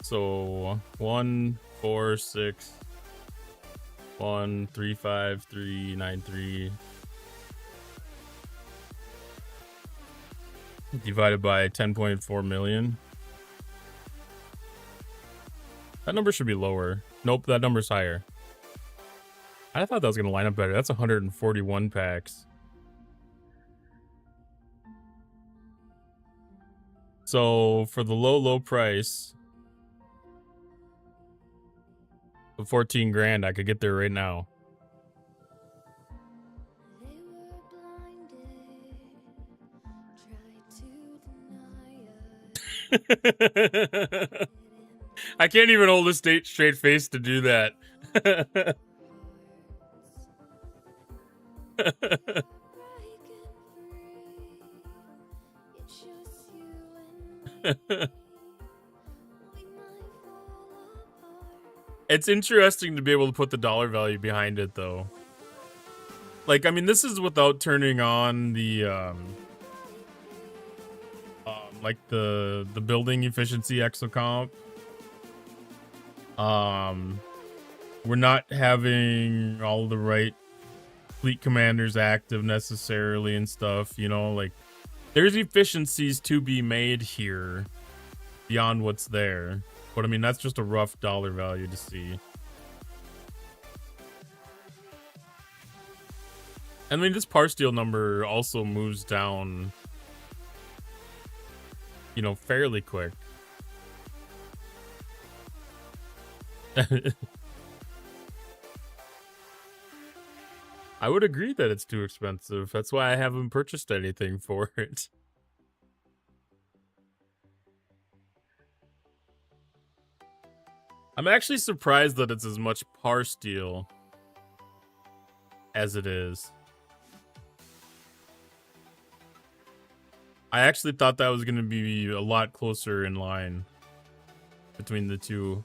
So 1, 4, 6, 1, 3, 5, 3, 9, 3 divided by 10.4 million. That number should be lower. Nope, that number's higher. I thought that was gonna line up better. That's 141 packs. So for the low price of 14 grand, I could get there right now. I can't even hold a straight face to do that. It's interesting to be able to put the dollar value behind it, though. Like, I mean, this is without turning on the like the building efficiency exocomp. We're not having all the right fleet commanders active necessarily and stuff, you know, like there's efficiencies to be made here beyond what's there. But I mean, that's just a rough dollar value to see. I mean, this parse deal number also moves down, you know, fairly quick. I would agree that it's too expensive. That's why I haven't purchased anything for it. I'm actually surprised that it's as much parse deal as it is. I actually thought that was going to be a lot closer in line between the two.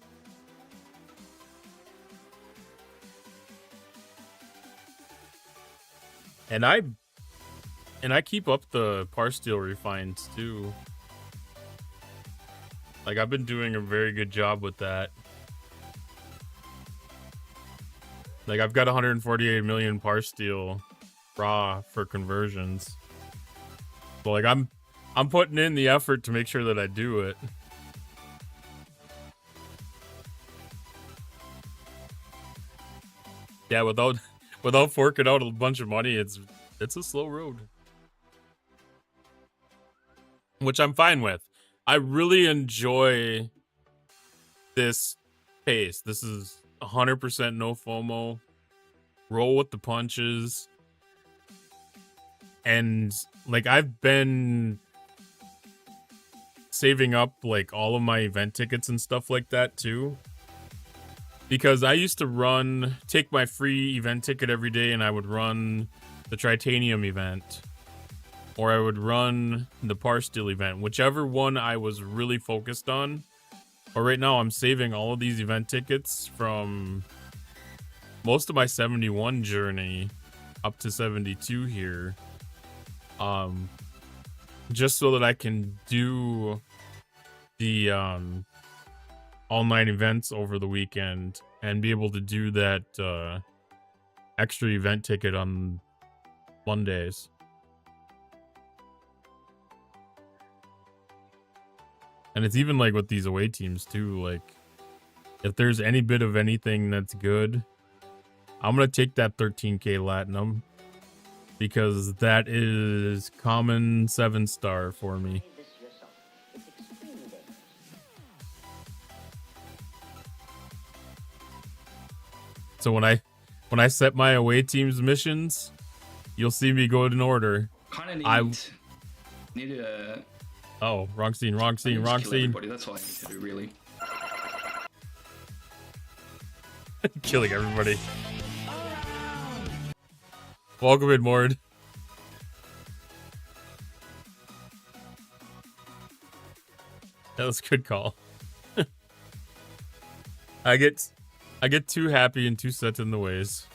And I keep up the parse deal refines too. Like, I've been doing a very good job with that. Like, I've got 148 million parse deal raw for conversions. So like, I'm putting in the effort to make sure that I do it. Yeah, without forking out a bunch of money, it's a slow road. Which I'm fine with. I really enjoy this pace. This is 100% no FOMO. Roll with the punches. And like, I've been saving up like all of my event tickets and stuff like that too. Because I used to take my free event ticket every day and I would run the Tritanium event. Or I would run the parse deal event. Whichever one I was really focused on. But right now I'm saving all of these event tickets from most of my 71 journey up to 72 here. Just so that I can do the all-night events over the weekend and be able to do that extra event ticket on Mondays. And it's even like with these away teams too, like if there's any bit of anything that's good, I'm gonna take that 13k Latinum because that is common 7-star for me. So when I set my away team's missions, you'll see me go in order. Kind of need a. Oh, wrong scene. Everybody. That's all I need to do, really. Killing everybody. Welcome in, Mord. That was a good call. I get too happy and too set in the ways.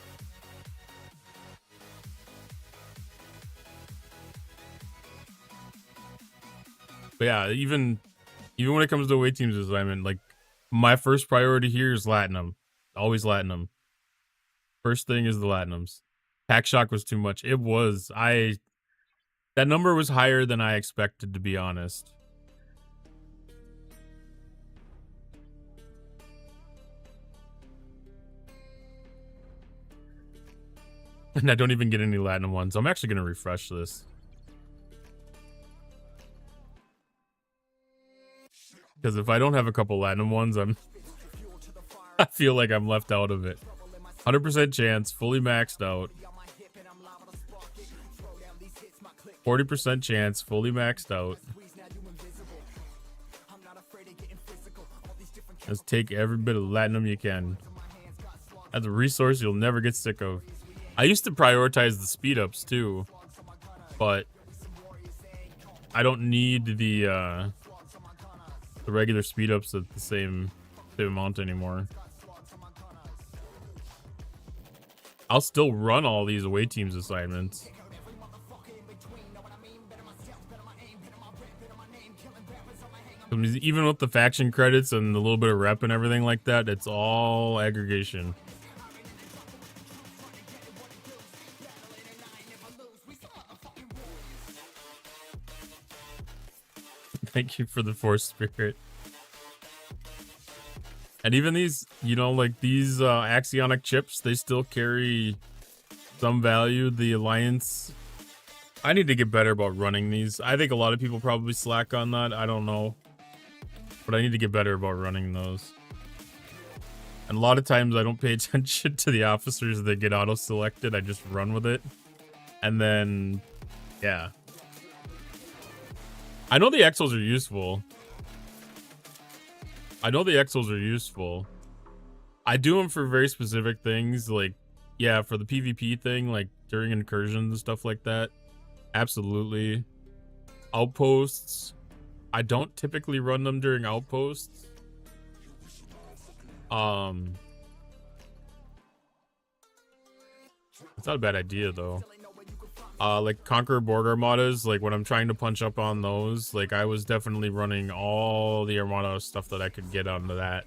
But yeah, even when it comes to away teams assignment, like my first priority here is Latinum. Always Latinum. First thing is the Latinums. Pack Shock was too much. It was. That number was higher than I expected, to be honest. And I don't even get any Latinum ones. I'm actually going to refresh this. Because if I don't have a couple Latinum ones, I feel like I'm left out of it. 100% chance, fully maxed out. 40% chance, fully maxed out. Just take every bit of Latinum you can. That's a resource you'll never get sick of. I used to prioritize the speed ups too, but I don't need the regular speed ups at the same amount anymore. I'll still run all these away teams assignments. Even with the faction credits and a little bit of rep and everything like that, it's all aggregation. Thank you for the Force Spirit. And even these, you know, like these Axionic chips, they still carry some value. The Alliance, I need to get better about running these. I think a lot of people probably slack on that. I don't know. But I need to get better about running those. And a lot of times I don't pay attention to the officers that get auto-selected. I just run with it. And then, yeah. I know the Exos are useful. I do them for very specific things, like, yeah, for the PvP thing, like during incursions and stuff like that. Absolutely. Outposts. I don't typically run them during outposts. It's not a bad idea though. Like Conqueror Borg Armadas, like when I'm trying to punch up on those, like I was definitely running all the Armada stuff that I could get onto that.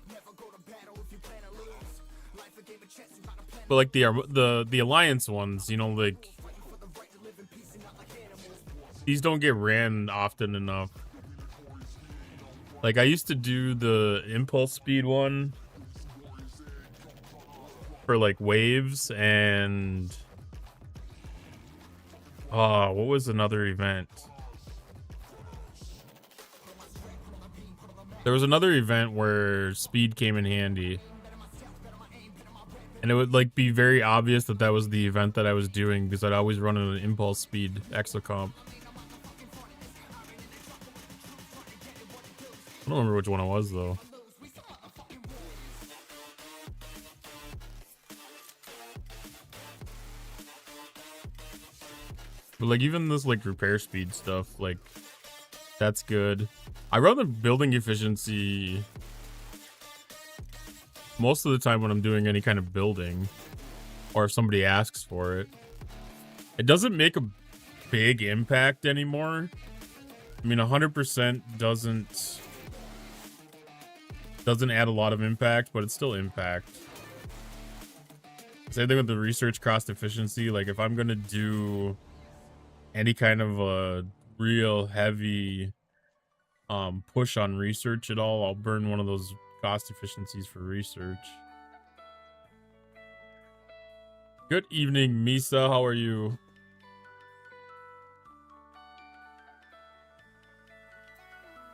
But like the Alliance ones, you know, like these don't get ran often enough. Like I used to do the impulse speed one for like waves and what was another event? There was another event where speed came in handy. And it would like be very obvious that that was the event that I was doing because I'd always run an impulse speed exocomp. I don't remember which one it was though. But like even this like repair speed stuff, like that's good. I run the building efficiency most of the time when I'm doing any kind of building or if somebody asks for it. It doesn't make a big impact anymore. I mean, 100% doesn't add a lot of impact, but it's still impact. Same thing with the research cost efficiency. Like if I'm gonna do any kind of a real heavy push on research at all, I'll burn one of those cost efficiencies for research. Good evening, Misa. How are you?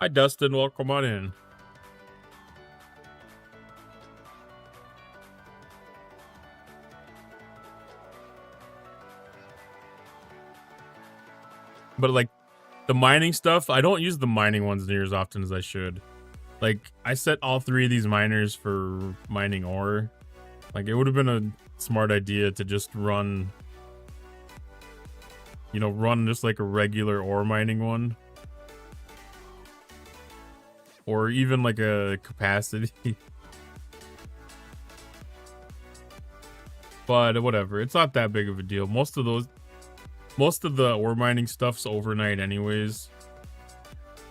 Hi, Dustin. Welcome on in. But like the mining stuff, I don't use the mining ones near as often as I should. Like I set all three of these miners for mining ore. Like, it would have been a smart idea to just run, you know, run just like a regular ore mining one. Or even like a capacity. But whatever, it's not that big of a deal. Most of the ore mining stuff's overnight anyways.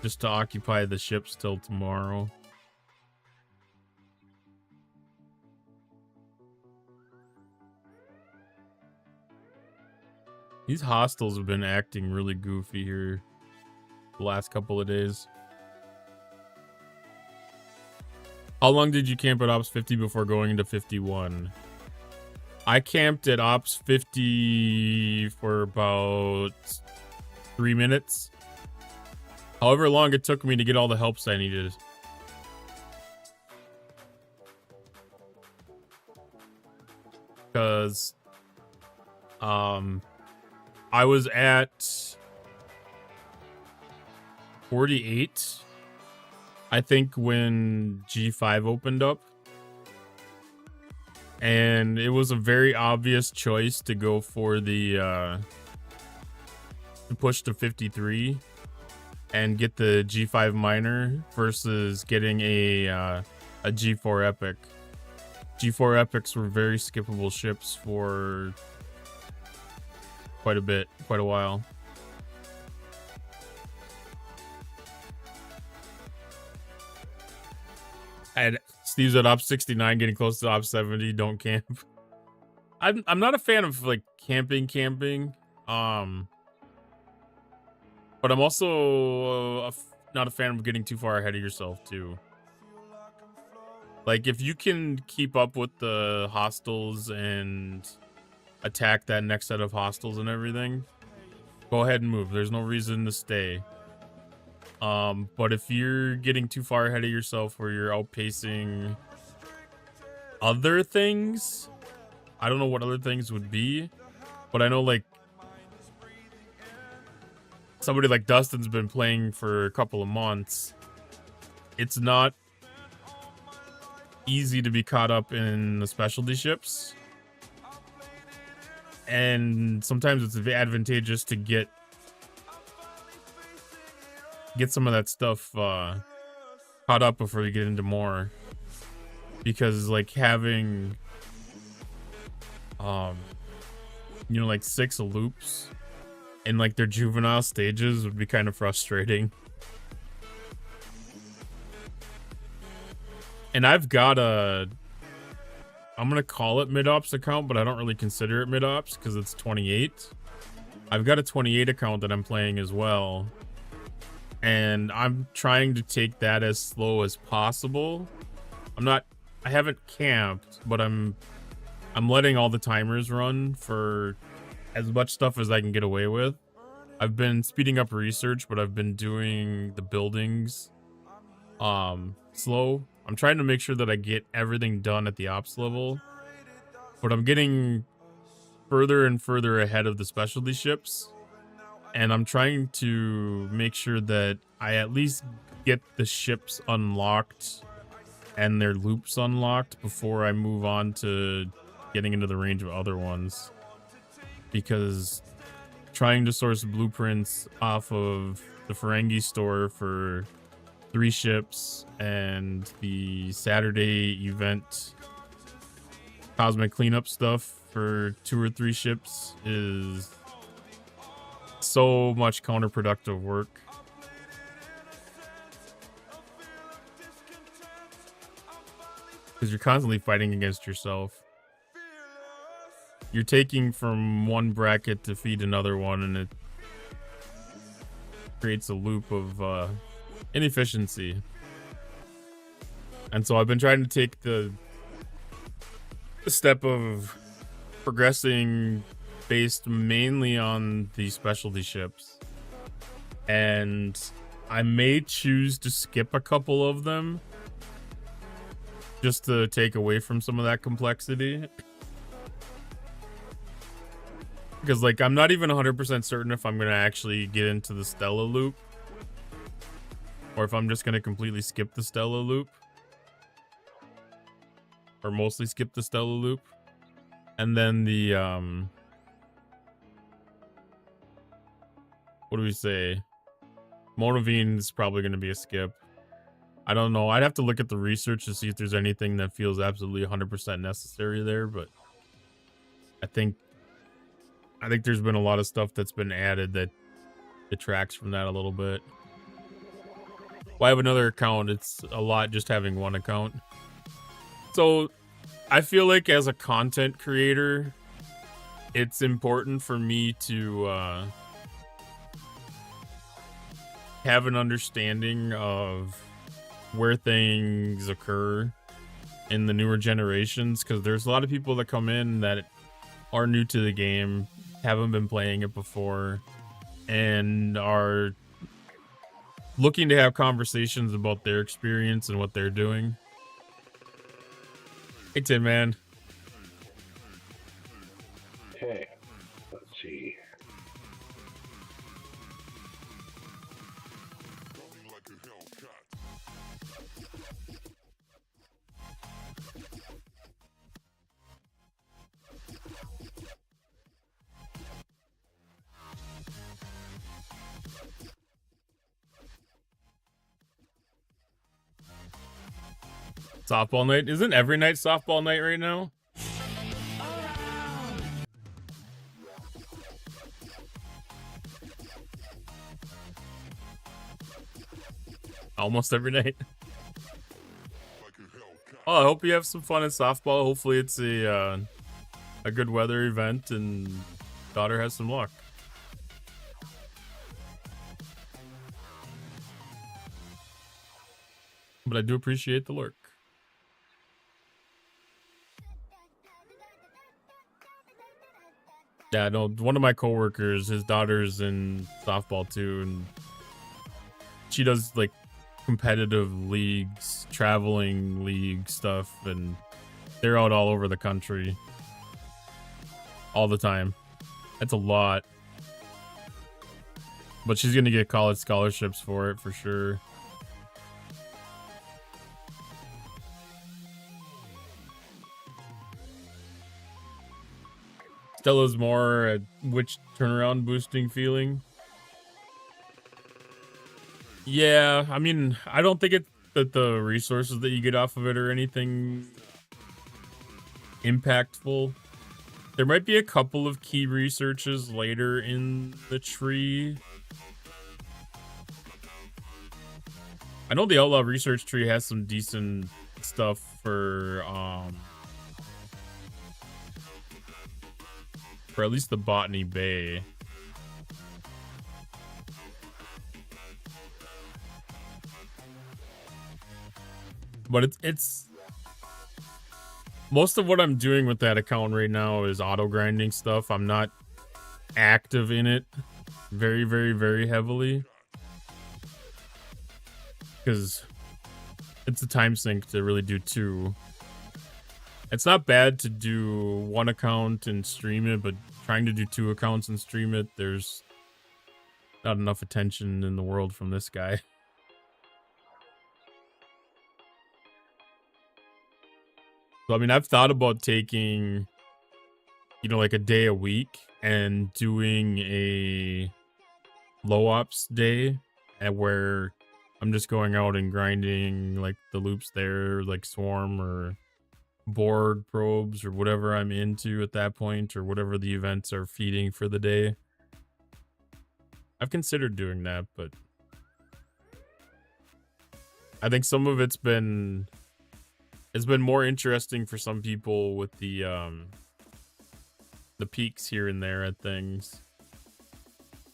Just to occupy the ships till tomorrow. These hostiles have been acting really goofy here the last couple of days. How long did you camp at Ops 50 before going into 51? I camped at Ops 50 for about 3 minutes. However long it took me to get all the helps I needed. Because I was at 48, I think, when G5 opened up. And it was a very obvious choice to go for the to push to 53 and get the G5 miner versus getting a G4 epic. G4 epics were very skippable ships for quite a while. And Steve's at Ops 69, getting close to Ops 70. Don't camp. I'm not a fan of like camping. But I'm also not a fan of getting too far ahead of yourself too. Like, if you can keep up with the hostiles and attack that next set of hostiles and everything, go ahead and move. There's no reason to stay. But if you're getting too far ahead of yourself where you're outpacing other things, I don't know what other things would be, but I know like somebody like Dustin's been playing for a couple of months. It's not easy to be caught up in the specialty ships. And sometimes it's advantageous to get some of that stuff caught up before you get into more, because like having you know, like 6 loops in like their juvenile stages would be kind of frustrating. And I've got I'm gonna call it mid-ops account, but I don't really consider it mid-ops because it's 28. I've got a 28 account that I'm playing as well. And I'm trying to take that as slow as possible. I haven't camped, but I'm letting all the timers run for as much stuff as I can get away with. I've been speeding up research, but I've been doing the buildings slow. I'm trying to make sure that I get everything done at the ops level, but I'm getting further and further ahead of the specialty ships. And I'm trying to make sure that I at least get the ships unlocked and their loops unlocked before I move on to getting into the range of other ones. Because trying to source blueprints off of the Ferengi store for 3 ships and the Saturday event cosmic cleanup stuff for 2 or 3 ships is so much counterproductive work. Because you're constantly fighting against yourself. You're taking from one bracket to feed another one, and it creates a loop of inefficiency. And so I've been trying to take the step of progressing based mainly on the specialty ships, and I may choose to skip a couple of them just to take away from some of that complexity, because like I'm not even 100% certain if I'm gonna actually get into the Stella loop or if I'm just gonna completely skip the Stella loop. or mostly skip the Stella loop. And then the what do we say? Monavine is probably going to be a skip. I don't know. I'd have to look at the research to see if there's anything that feels absolutely 100% necessary there, but I think there's been a lot of stuff that's been added that detracts from that a little bit. Well, I have another account. It's a lot just having one account. So I feel like as a content creator, it's important for me to have an understanding of where things occur in the newer generations, because there's a lot of people that come in that are new to the game, haven't been playing it before, and are looking to have conversations about their experience and what they're doing. Hey, Tin Man. Okay, let's see. Softball night? Isn't every night softball night right now? Almost every night. Oh, I hope you have some fun at softball. Hopefully it's a good weather event and daughter has some luck. But I do appreciate the lurk. Yeah, no, one of my coworkers, his daughter's in softball too, and she does like competitive leagues, traveling league stuff, and they're out all over the country all the time. That's a lot. But she's gonna get college scholarships for it for sure. Stella's more a witch turnaround boosting feeling. Yeah, I mean, I don't think it that the resources that you get off of it are anything impactful. There might be a couple of key researches later in the tree. I know the Outlaw research tree has some decent stuff for at least the Botany Bay. But it's most of what I'm doing with that account right now is auto grinding stuff. I'm not active in it very, very, very heavily, because it's a time sink to really do two. It's not bad to do one account and stream it, but trying to do two accounts and stream it, there's not enough attention in the world from this guy. So, I mean, I've thought about taking, you know, like a day a week and doing a low ops day, and where I'm just going out and grinding like the loops there, like Swarm or board probes or whatever I'm into at that point, or whatever the events are feeding for the day. I've considered doing that, but I think some of it's been more interesting for some people with the peaks here and there at things.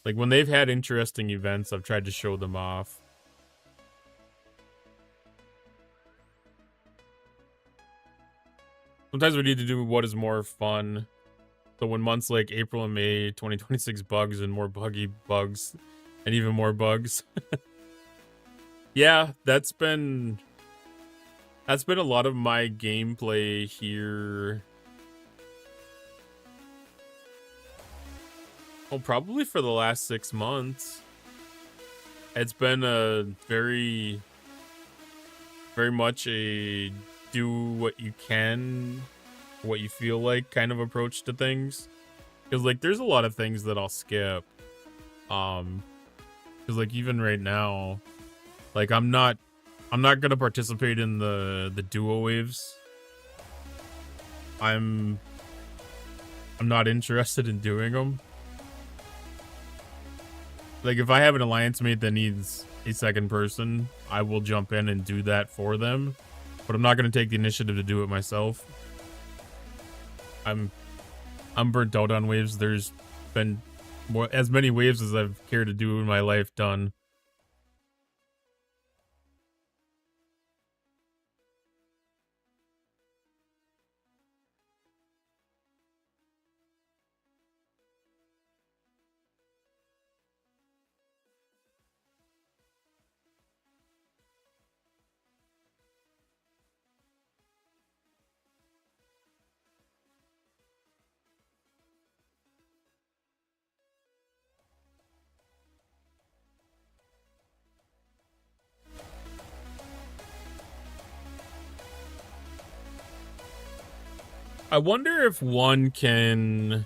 Like when they've had interesting events, I've tried to show them off. Sometimes we need to do what is more fun. So when months like April and May 2026 bugs and more buggy bugs and even more bugs. Yeah, that's been a lot of my gameplay here. Well, probably for the last 6 months. It's been a very, very much a do what you can, what you feel like kind of approach to things. Because like there's a lot of things that I'll skip. Because like even right now, like I'm not gonna participate in the duo waves. I'm not interested in doing them. Like if I have an alliance mate that needs a second person, I will jump in and do that for them. But I'm not gonna take the initiative to do it myself. I'm burnt out on waves. There's been as many waves as I've cared to do in my life done. I wonder if one can...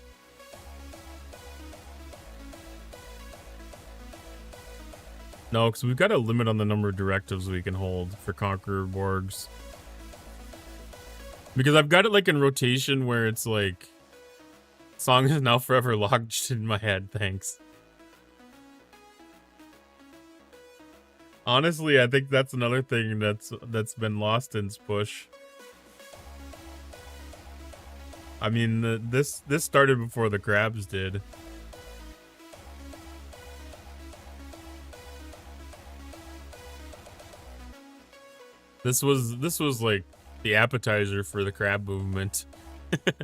No, because we've got a limit on the number of directives we can hold for Conqueror Borgs. Because I've got it like in rotation where it's like... Song is now forever locked in my head, thanks. Honestly, I think that's another thing that's been lost in Spush. I mean, this started before the crabs did. This was like the appetizer for the crab movement. But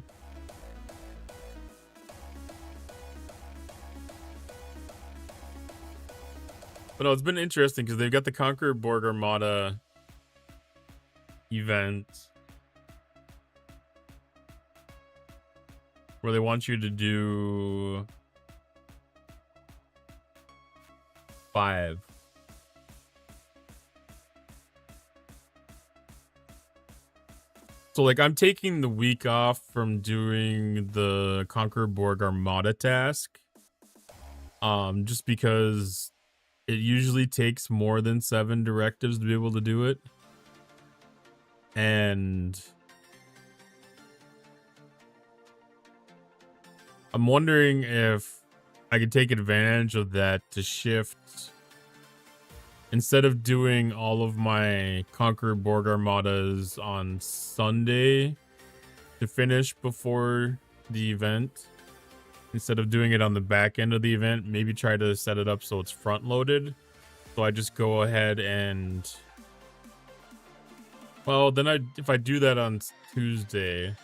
no, it's been interesting because they've got the Conqueror Borg Armada event where they want you to do 5. So like I'm taking the week off from doing the Conqueror Borg Armada task. Just because it usually takes more than 7 directives to be able to do it. And I'm wondering if I could take advantage of that to shift. Instead of doing all of my Conqueror Borg Armadas on Sunday to finish before the event, instead of doing it on the back end of the event, maybe try to set it up so it's front loaded. So I just go ahead and... Well, then if I do that on Tuesday...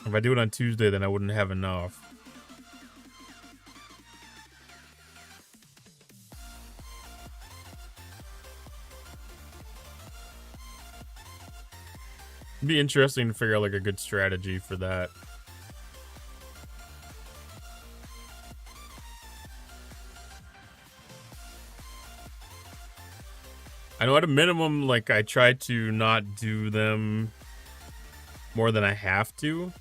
If I do it on Tuesday, then I wouldn't have enough. It'd be interesting to figure out like a good strategy for that. I know at a minimum, like I try to not do them more than I have to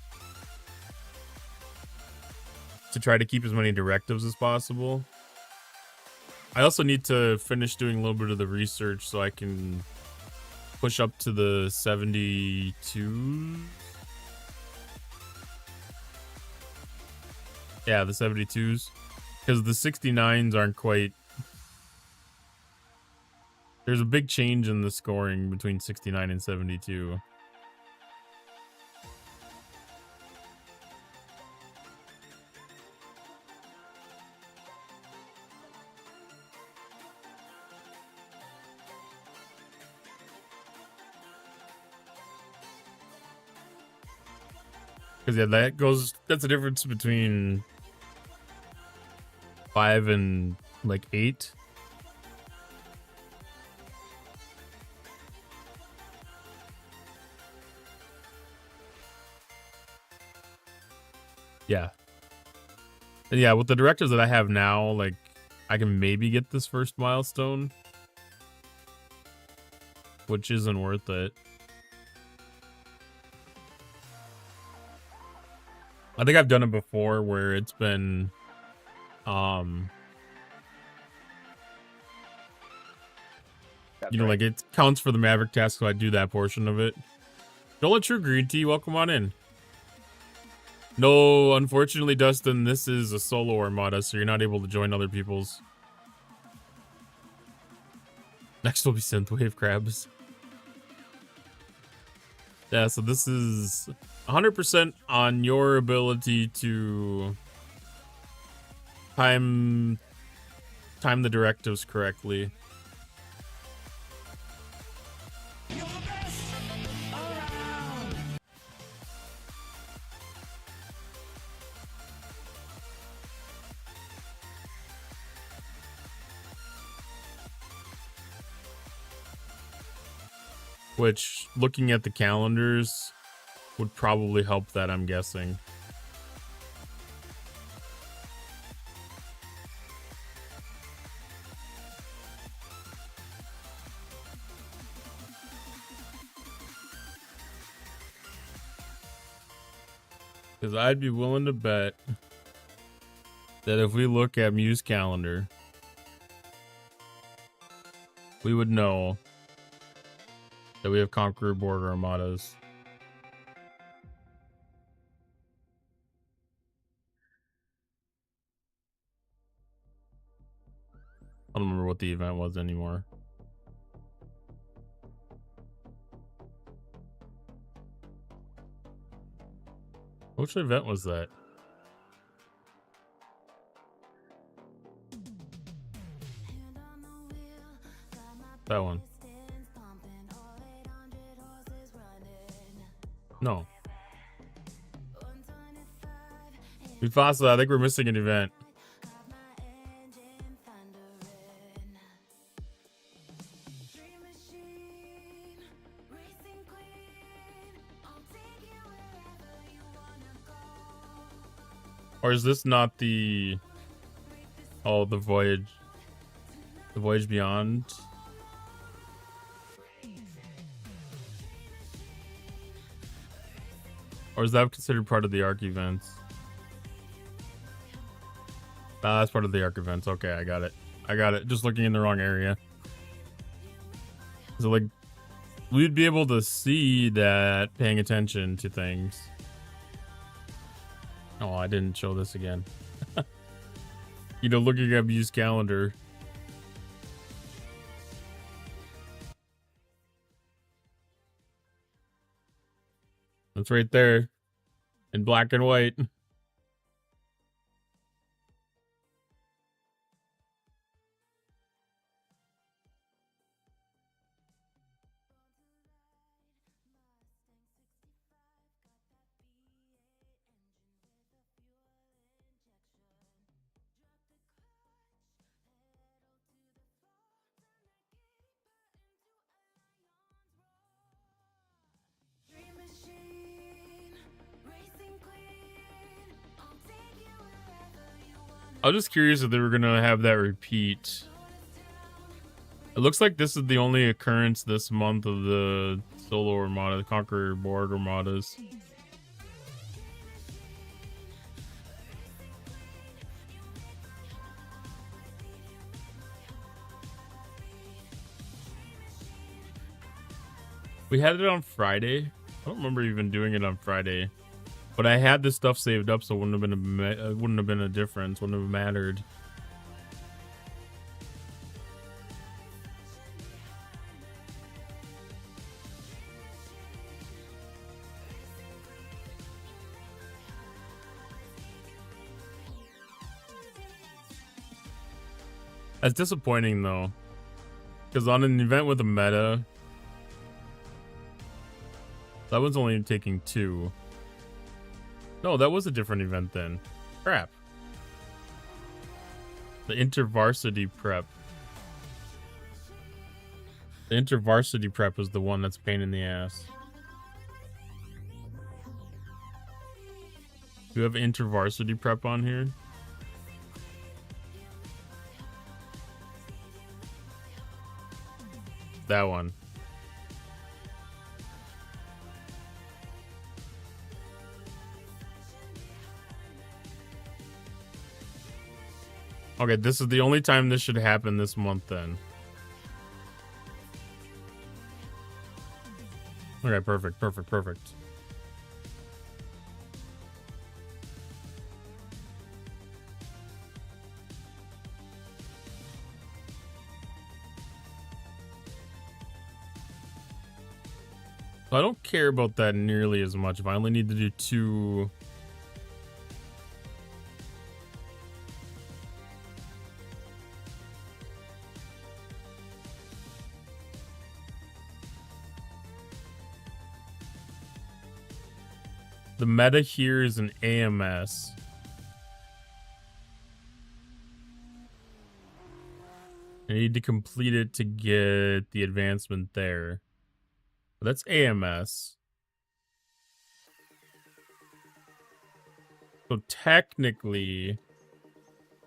try to keep as many directives as possible. I also need to finish doing a little bit of the research so I can push up to the 72. Yeah, the 72s. Because the 69s aren't quite... There's a big change in the scoring between 69 and 72. Because yeah, that's the difference between 5 and like 8. Yeah. And yeah, with the directives that I have now, like I can maybe get this first milestone which isn't worth it. I think I've done it before where it's been you know, like it counts for the Maverick task, so I do that portion of it. Don't let True Green Tea, welcome on in. No, unfortunately, Dustin, this is a solo armada, so you're not able to join other people's. Next will be Synthwave Crabs. Yeah, so this is 100% on your ability to time the directives correctly. Which, looking at the calendars, would probably help that, I'm guessing. Because I'd be willing to bet that if we look at Muse calendar, we would know that we have Conqueror Border Armadas. I don't remember what the event was anymore. Which event was that? That one. No. Mufasa, I think we're missing an event. Or is this not the... Oh, the Voyage... The Voyage Beyond? Or is that considered part of the ARC events? Ah, that's part of the ARC events. Okay, I got it. I got it. Just looking in the wrong area. So, like, we'd be able to see that paying attention to things. Oh, I didn't show this again. You know, looking at Muse calendar. It's right there in black and white. I was just curious if they were going to have that repeat. It looks like this is the only occurrence this month of the solo armada, the Conqueror board armadas. We had it on Friday. I don't remember even doing it on Friday. But I had this stuff saved up, so it wouldn't have been a difference. Wouldn't have mattered. That's disappointing though, because on an event with a meta, that one's only taking 2. No, that was a different event then. Crap. The InterVarsity Prep. The InterVarsity Prep is the one that's a pain in the ass. Do you have InterVarsity Prep on here? That one. Okay, this is the only time this should happen this month then. Okay, perfect, perfect, perfect. So I don't care about that nearly as much if I only need to do 2. The meta here is an AMS. I need to complete it to get the advancement there. But that's AMS. So technically,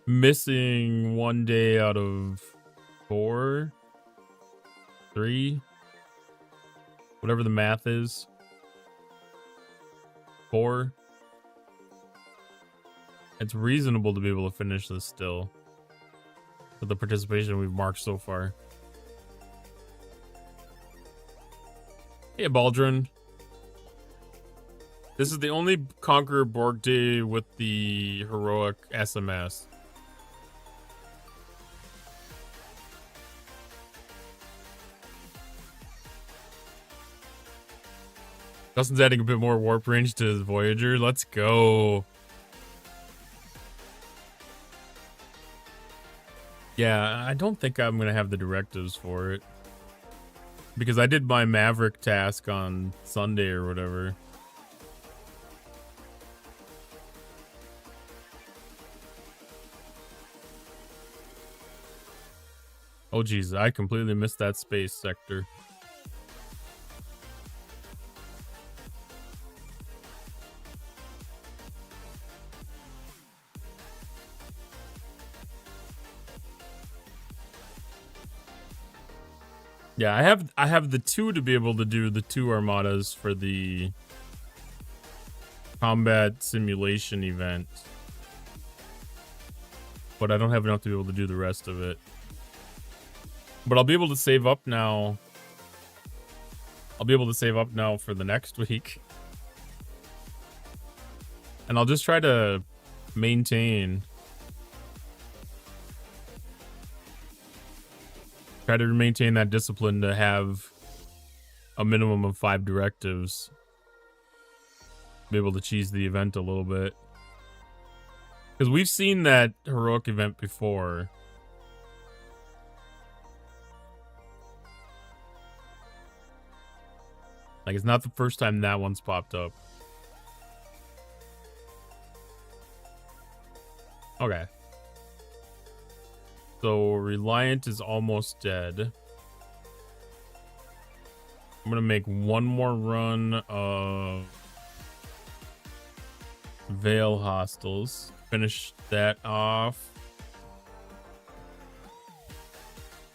missing 1 day out of 4, 3, whatever the math is. 4. It's reasonable to be able to finish this still with the participation we've marked so far. Hey, Baldrin. This is the only Conqueror Borg day with the heroic SMS. Dustin's adding a bit more warp range to his Voyager. Let's go. Yeah, I don't think I'm going to have the directives for it. Because I did my Maverick task on Sunday or whatever. Oh, geez, I completely missed that space sector. Yeah, I have the 2 to be able to do the 2 armadas for the combat simulation event. But I don't have enough to be able to do the rest of it. But I'll be able to save up now. I'll be able to save up now for the next week. And I'll just try to maintain. Try to maintain that discipline to have a minimum of 5 directives. Be able to cheese the event a little bit. Because we've seen that heroic event before. Like, it's not the first time that one's popped up. Okay. So, Reliant is almost dead. I'm gonna make one more run of Veil Hostiles. Finish that off.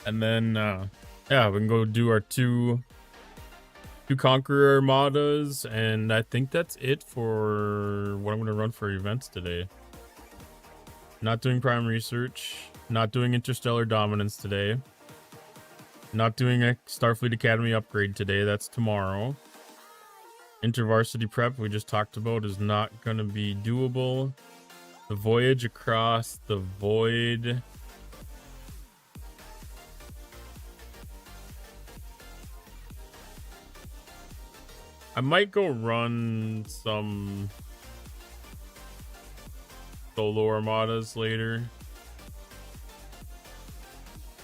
And then, yeah, we can go do our two Conqueror Armadas. And I think that's it for what I'm gonna run for events today. Not doing Prime Research. Not doing Interstellar Dominance today. Not doing a Starfleet Academy upgrade today. That's tomorrow. InterVarsity Prep, we just talked about, is not going to be doable. The voyage across the void. I might go run some solo armadas later.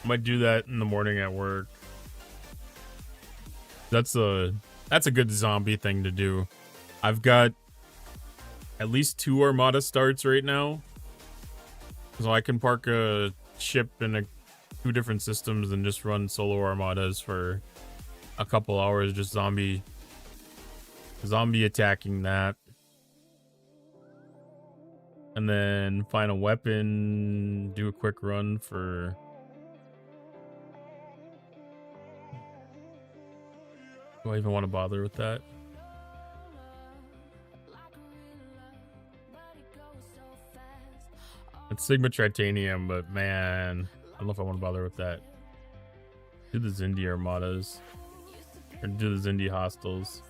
Might do that in the morning at work. That's a good zombie thing to do. I've got at least 2 armada starts right now, so I can park a ship in 2 different systems and just run solo armadas for a couple hours, just zombie attacking that. And then find a weapon, do a quick run for... Do I even want to bother with that? It's Sigma Tritanium, but man, I don't know if I want to bother with that. Do the Zindi Armadas. Or do the Zindi Hostiles.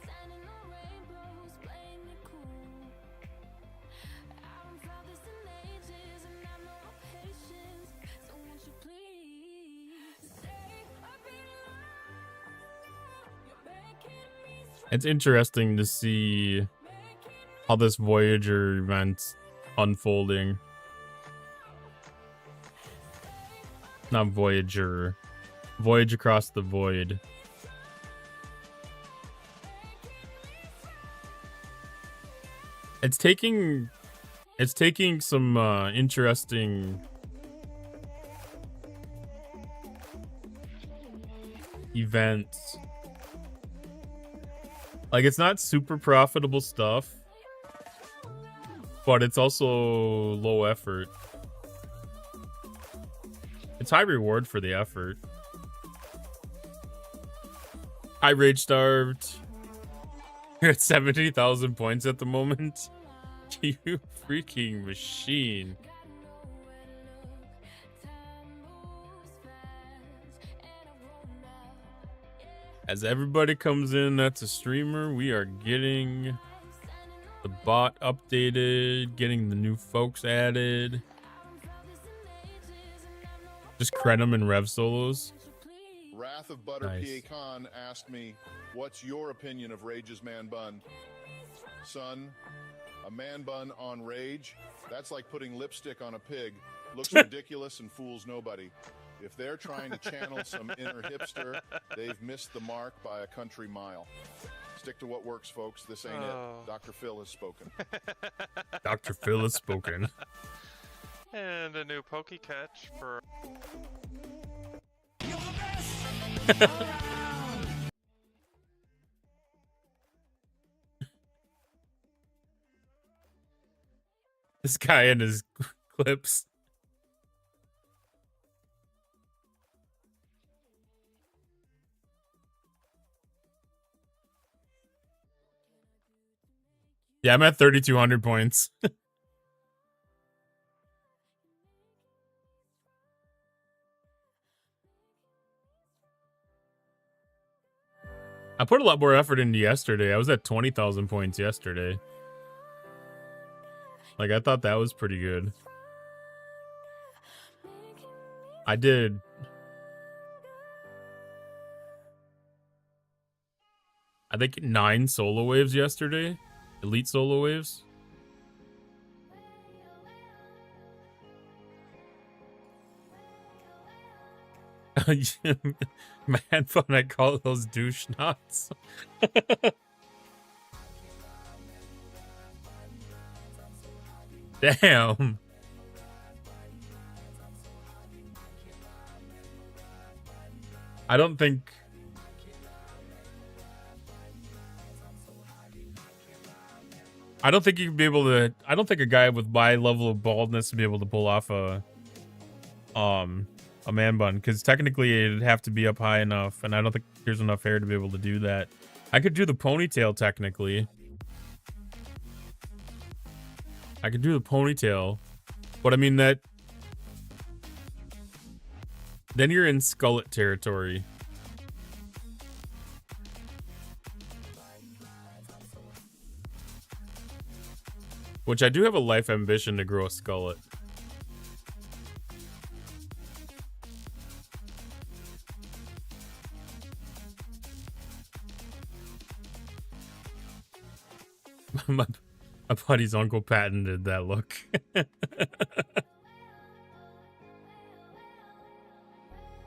It's interesting to see how this Voyager event's unfolding. Not Voyager. Voyage Across the Void. It's taking some interesting events. Like, it's not super profitable stuff, but it's also low effort. It's high reward for the effort. I rage starved. You're at 70,000 points at the moment. You freaking machine. As everybody comes in that's a streamer, we are getting the bot updated, getting the new folks added. Just Krenim and Rev solos. Wrath of Butter Nice. PA Khan asked me, what's your opinion of Rage's man bun? Son, a man bun on Rage? That's like putting lipstick on a pig. Looks ridiculous and fools nobody. If they're trying to channel some inner hipster, they've missed the mark by a country mile. Stick to what works, folks. This ain't it. Dr. Phil has spoken. Dr. Phil has spoken. And a new Poke Catch for. This guy and his clips. Yeah, I'm at 3,200 points. I put a lot more effort into yesterday. I was at 20,000 points yesterday. Like, I thought that was pretty good. I did. I think 9 solo waves yesterday. Elite solo waves. Man fun, I call those douche knots. Damn. I don't think you can be able to. I don't think a guy with my level of baldness would be able to pull off a man bun, because technically it'd have to be up high enough, and I don't think there's enough hair to be able to do that. I could do the ponytail technically. I could do the ponytail, but I mean that. Then you're in skullet territory. Which I do have a life ambition to grow a skullet. my buddy's uncle patented that look. It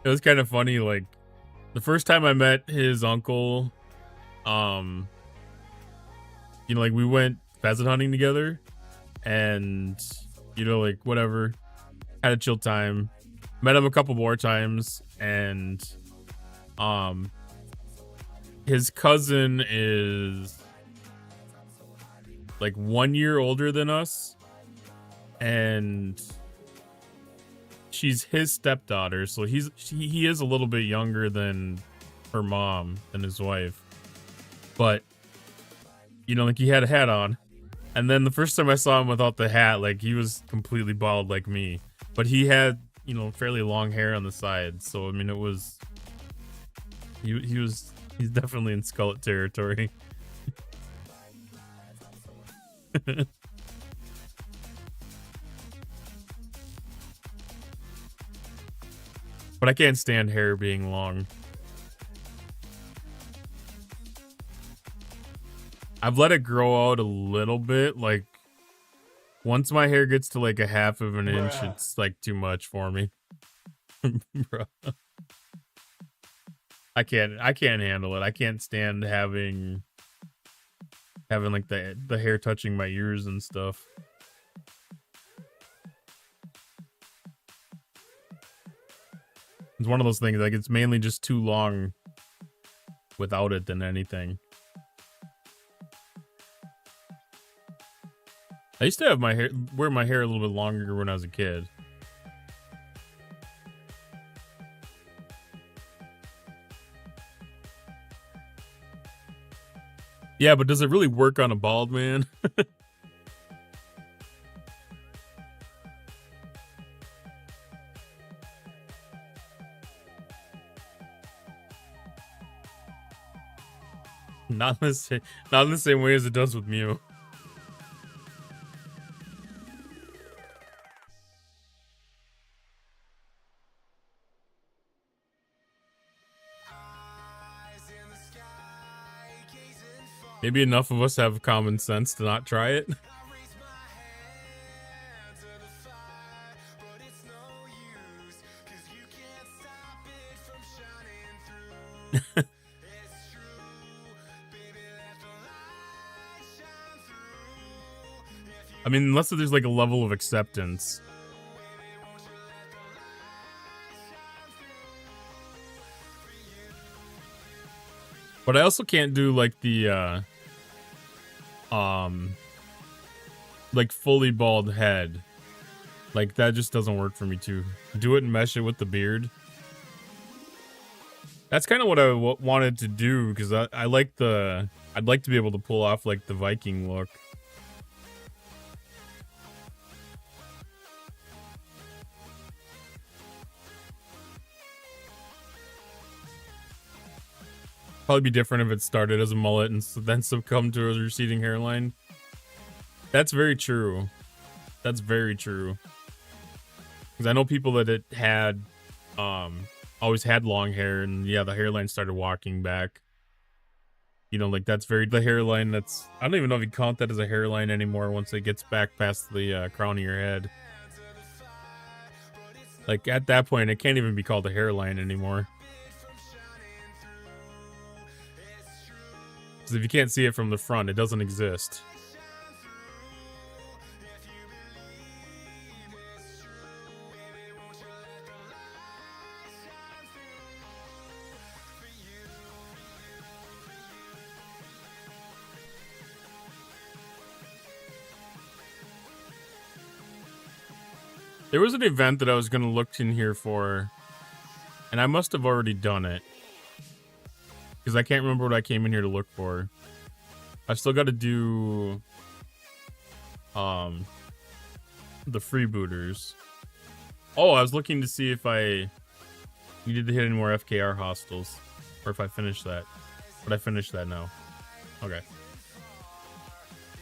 was kind of funny, like, the first time I met his uncle, you know, like, we went pheasant hunting together, and, you know, like, whatever, had a chill time, met him a couple more times, and, his cousin is, like, 1 year older than us, and she's his stepdaughter, so he is a little bit younger than her mom and his wife. But, you know, like, he had a hat on, And then the first time I saw him without the hat, like he was completely bald like me, but he had, you know, fairly long hair on the side. So I mean, it was he's definitely in Skullet territory. But I can't stand hair being long. I've let it grow out a little bit. Like, once my hair gets to like a half of an inch, it's like too much for me. Bruh. I can't handle it. I can't stand having like the hair touching my ears and stuff. It's one of those things, like it's mainly just too long without it than anything. I used to have wear my hair a little bit longer when I was a kid. Yeah, but does it really work on a bald man? Not in the same way as it does with Mew. Maybe enough of us have common sense to not try it. I mean, unless there's like a level of acceptance. But I also can't do like the like fully bald head. Like that just doesn't work for me too. Do it and mesh it with the beard. That's kind of what I wanted to do, because I like I'd like to be able to pull off like the Viking look. Probably be different if it started as a mullet and then succumbed to a receding hairline. That's very true. That's very true. Because I know people that it had, always had long hair, and yeah, the hairline started walking back. You know, like that's the hairline that's, I don't even know if you count that as a hairline anymore once it gets back past the crown of your head. Like at that point, it can't even be called a hairline anymore. Because if you can't see it from the front, it doesn't exist. There was an event that I was going to look in here for, and I must have already done it. Because I can't remember what I came in here to look for. I've still got to do the freebooters. Oh, I was looking to see if I needed to hit any more FKR hostels, or if I finished that. But I finished that now. Okay.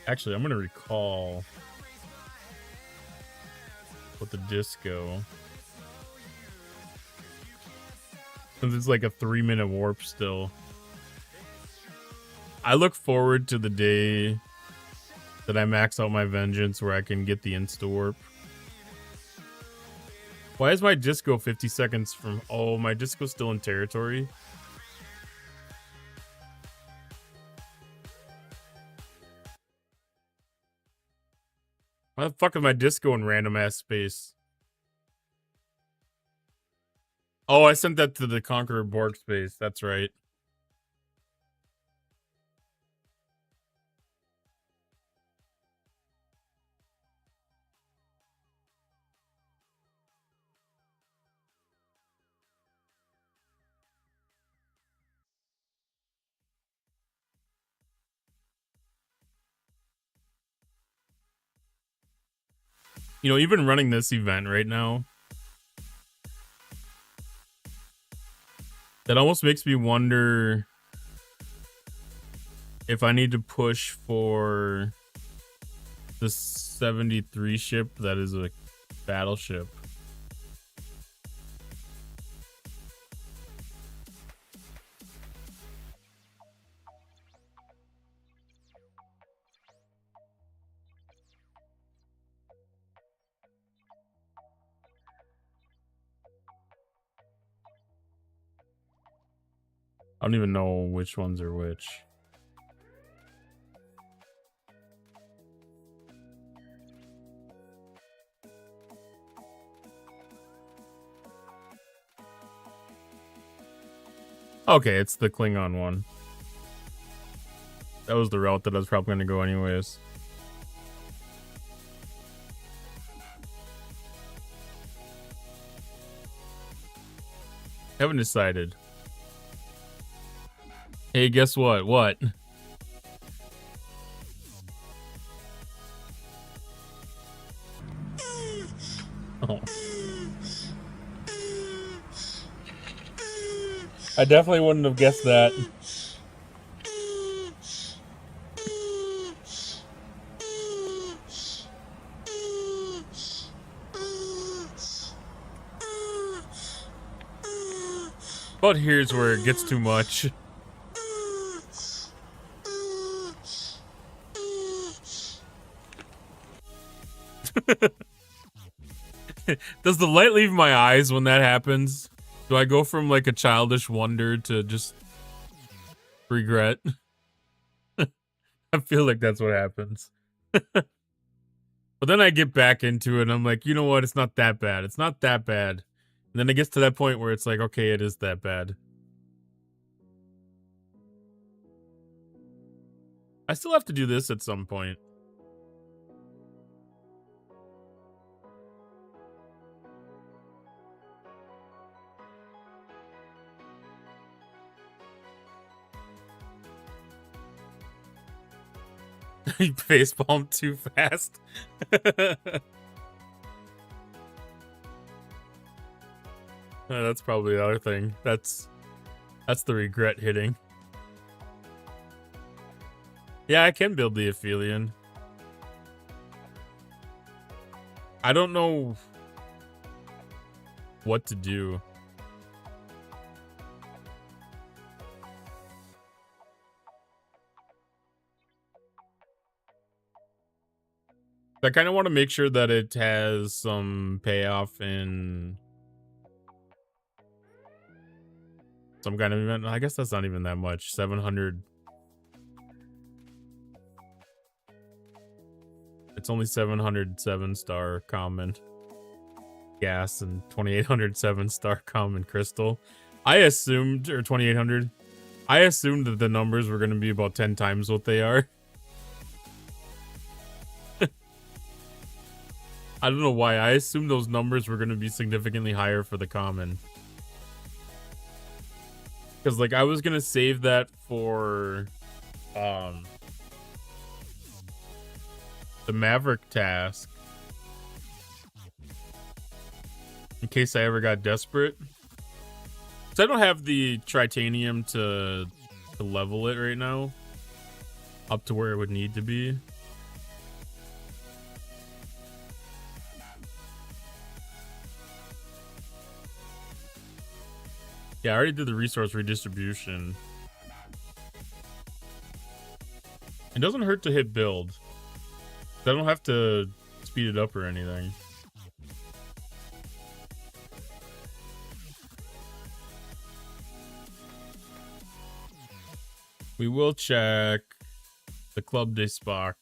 Actually, I'm going to recall with the disco. Since it's like a 3-minute warp still. I look forward to the day that I max out my vengeance where I can get the insta warp. Why is my disco 50 seconds from... Oh, my disco's still in territory? Why the fuck is my disco in random ass space? Oh, I sent that to the Conqueror Borg space. That's right. You know, even running this event right now, that almost makes me wonder if I need to push for the 73 ship that is a battleship. I don't even know which ones are which. Okay, it's the Klingon one. That was the route that I was probably going to go anyways. Haven't decided. Hey, guess what? What? Oh. I definitely wouldn't have guessed that. But here's where it gets too much. Does the light leave my eyes when that happens? Do I go from like a childish wonder to just regret? I feel like that's what happens. But then I get back into it and I'm like, you know what? It's not that bad. It's not that bad. And then it gets to that point where it's like, okay, it is that bad. I still have to do this at some point. He facepalmed too fast. That's probably the other thing. That's the regret hitting. Yeah, I can build the Aphelion. I don't know what to do. I kind of want to make sure that it has some payoff in some kind of event. I guess that's not even that much. 700. It's only 707 star common gas and 2807 star common crystal. I assumed, or 2800. I assumed that the numbers were going to be about 10 times what they are. I don't know why. I assumed those numbers were going to be significantly higher for the common. Because, like, I was going to save that for the Maverick task. In case I ever got desperate. So I don't have the Tritanium to level it right now. Up to where it would need to be. Yeah, I already did the resource redistribution. It doesn't hurt to hit build. I don't have to speed it up or anything. We will check the Club de Spock.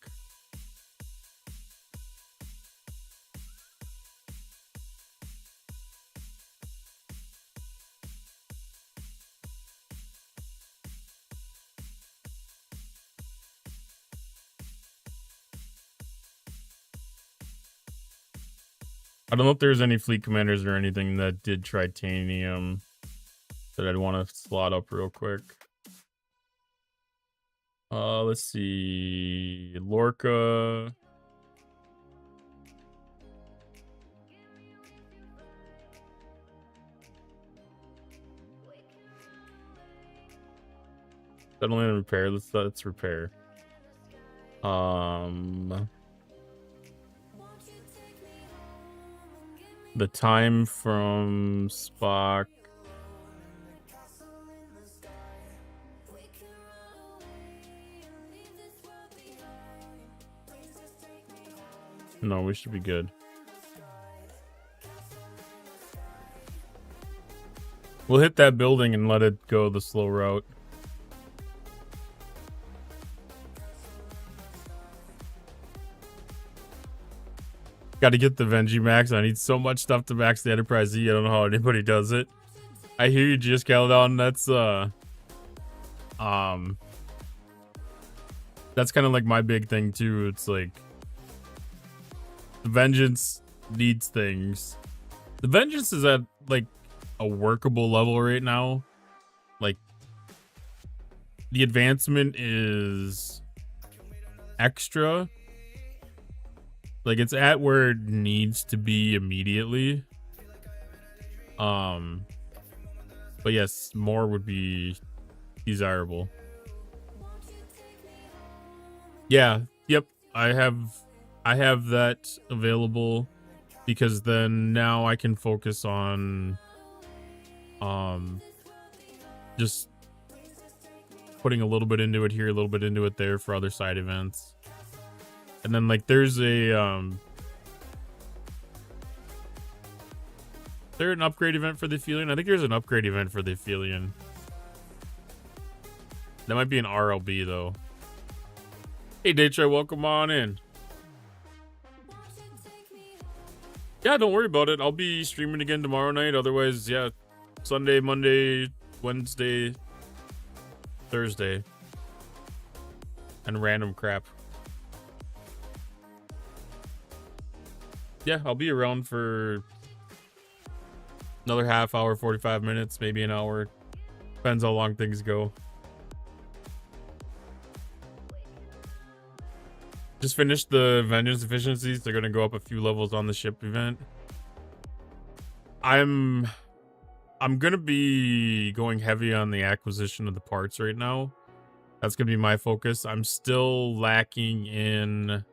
I don't know if there's any fleet commanders or anything that did Tritanium that I'd want to slot up real quick. Let's see. Lorca. Settling and repair. Let's repair. The time from Spock. No, we should be good. We'll hit that building and let it go the slow route. Got to get the Venji max. I need so much stuff to max the Enterprise Z. I don't know how anybody does it. I hear you, just Caledon. That's kind of like my big thing too. It's like the Vengeance needs things. The Vengeance is at like a workable level right now. Like the advancement is extra. Like it's at where it needs to be immediately. But yes, more would be desirable. Yeah, yep. I have that available because then now I can focus on just putting a little bit into it here, a little bit into it there for other side events. And then like there's a is there an upgrade event for the Aphelion? I think there's an upgrade event for the Aphelion. That might be an RLB though. Hey Daytray, welcome on in. Yeah, don't worry about it. I'll be streaming again tomorrow night. Otherwise, yeah, Sunday, Monday, Wednesday, Thursday. And random crap. Yeah, I'll be around for another half hour, 45 minutes, maybe an hour. Depends how long things go. Just finished the Vengeance efficiencies. They're gonna go up a few levels on the ship event. I'm gonna be going heavy on the acquisition of the parts right now. That's gonna be my focus. I'm still lacking in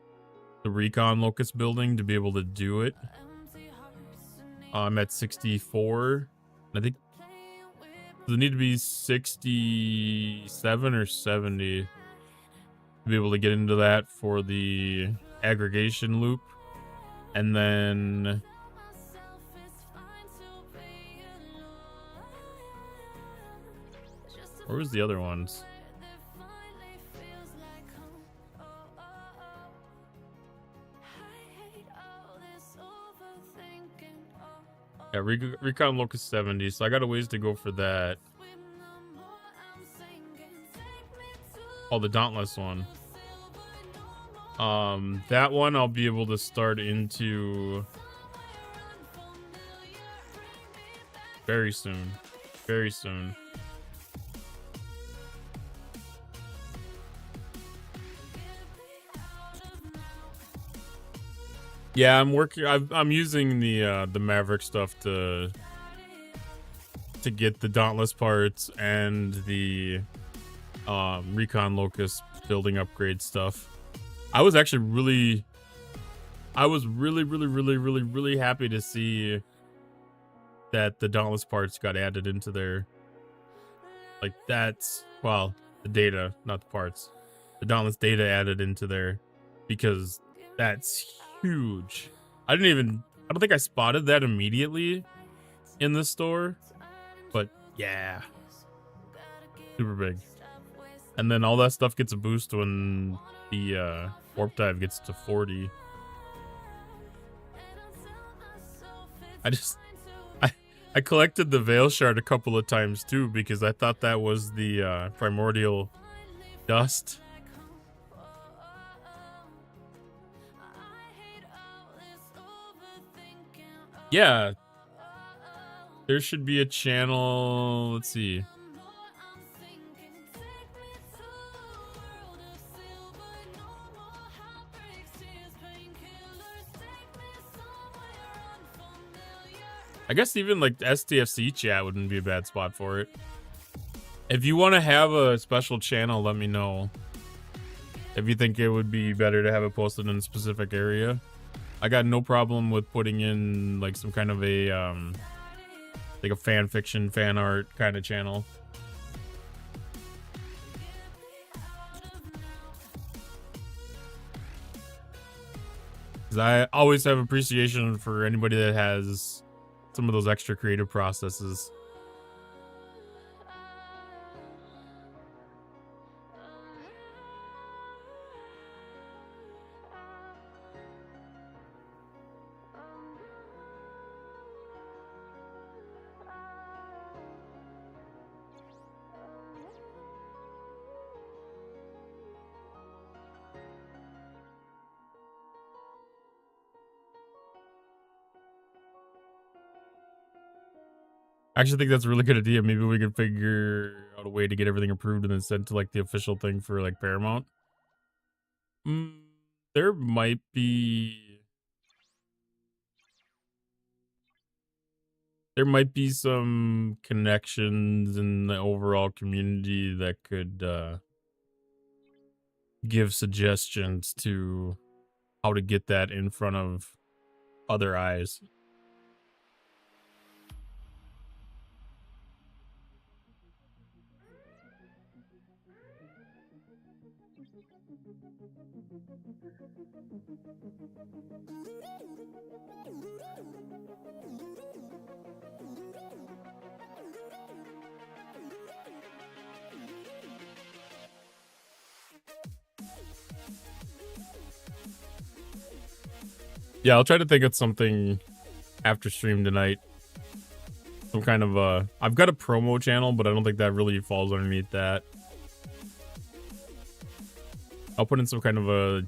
the recon locust building to be able to do it. I'm at 64. I think there need to be 67 or 70 to be able to get into that for the aggregation loop. And then where was the other ones? Yeah, recon locust 70, so I got a ways to go for that. Oh, the Dauntless one. That one I'll be able to start into very soon. Very soon. Yeah, I'm using the Maverick stuff to get the Dauntless parts and the recon locust building upgrade stuff. I was really happy to see that the Dauntless parts got added into there. Like that's, well, the data, not the parts. The Dauntless data added into there because that's huge. I don't think I spotted that immediately in the store, but yeah, super big. And then all that stuff gets a boost when the warp dive gets to 40. I collected the Veil Shard a couple of times too because I thought that was the primordial dust. Yeah, there should be a channel. Let's see. I guess even like STFC chat wouldn't be a bad spot for it. If you want to have a special channel, let me know. If you think it would be better to have it posted in a specific area, I got no problem with putting in like some kind of a like a fan fiction, fan art kind of channel. 'Cause I always have appreciation for anybody that has some of those extra creative processes. I actually think that's a really good idea. Maybe we could figure out a way to get everything approved and then sent to like the official thing for like Paramount. There might be some connections in the overall community that could give suggestions to how to get that in front of other eyes. Yeah, I'll try to think of something after stream tonight. Some kind of I've got a promo channel, but I don't think that really falls underneath that. I'll put in some kind of a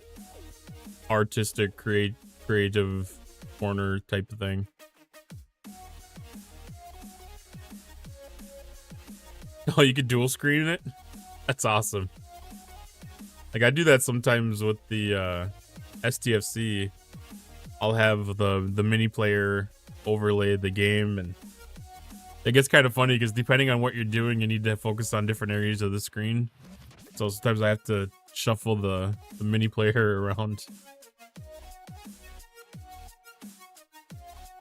artistic creative corner type of thing. Oh, you could dual screen it? That's awesome. Like I do that sometimes with the STFC. I'll have the mini player overlay the game, and it gets kind of funny because depending on what you're doing, you need to focus on different areas of the screen. So sometimes I have to shuffle the mini player around.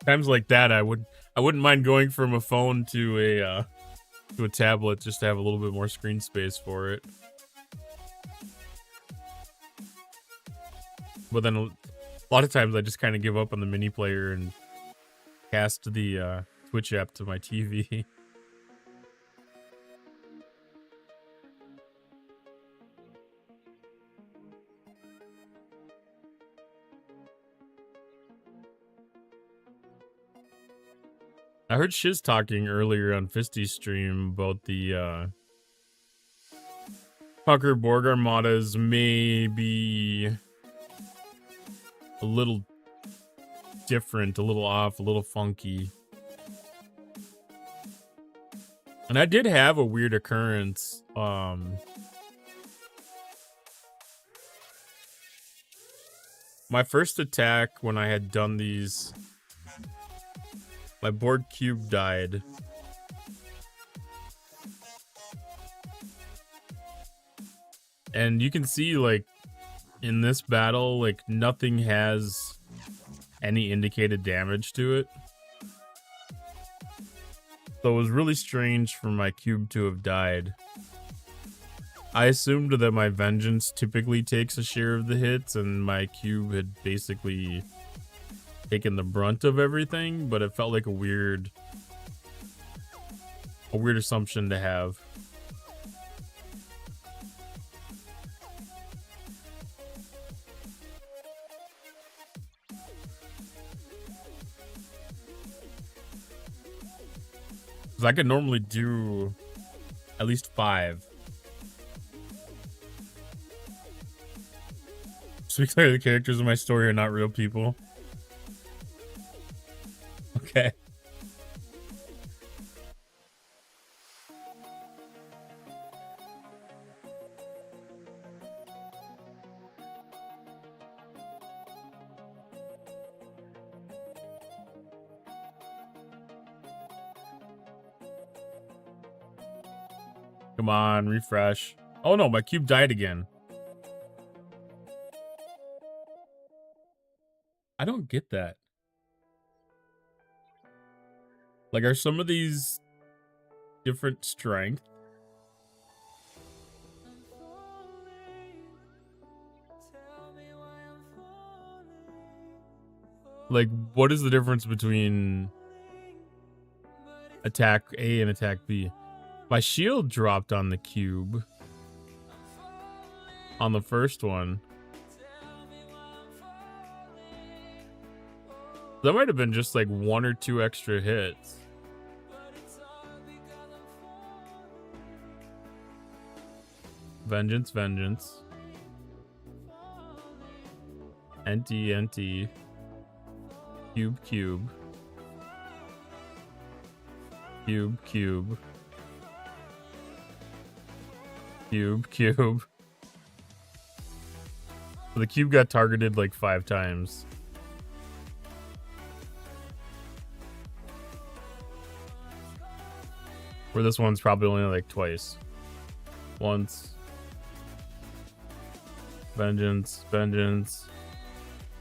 Times like that, I wouldn't mind going from a phone to a tablet just to have a little bit more screen space for it. But then a lot of times I just kind of give up on the mini player and cast the Twitch app to my TV. I heard Shiz talking earlier on Fisty's stream about the Pucker Borg Armadas may be a little different, a little off, a little funky. And I did have a weird occurrence. My first attack when I had done these, my board cube died. And you can see, like, in this battle, like, nothing has any indicated damage to it. So it was really strange for my cube to have died. I assumed that my vengeance typically takes a share of the hits, and my cube had basically taken the brunt of everything, but it felt like a weird assumption to have. Because I could normally do at least 5. So to be clear, the characters in my story are not real people. Okay. Come on, refresh. Oh no, my cube died again. I don't get that. Like, are some of these different strength? Like, what is the difference between attack A and attack B? My shield dropped on the cube. On the first one. That might have been just like 1 or 2 extra hits. Vengeance, vengeance. NT, NT. Cube, cube. Cube, cube. Cube, cube. So the cube got targeted like 5 times. Where this one's probably only like twice. Once. Vengeance, vengeance.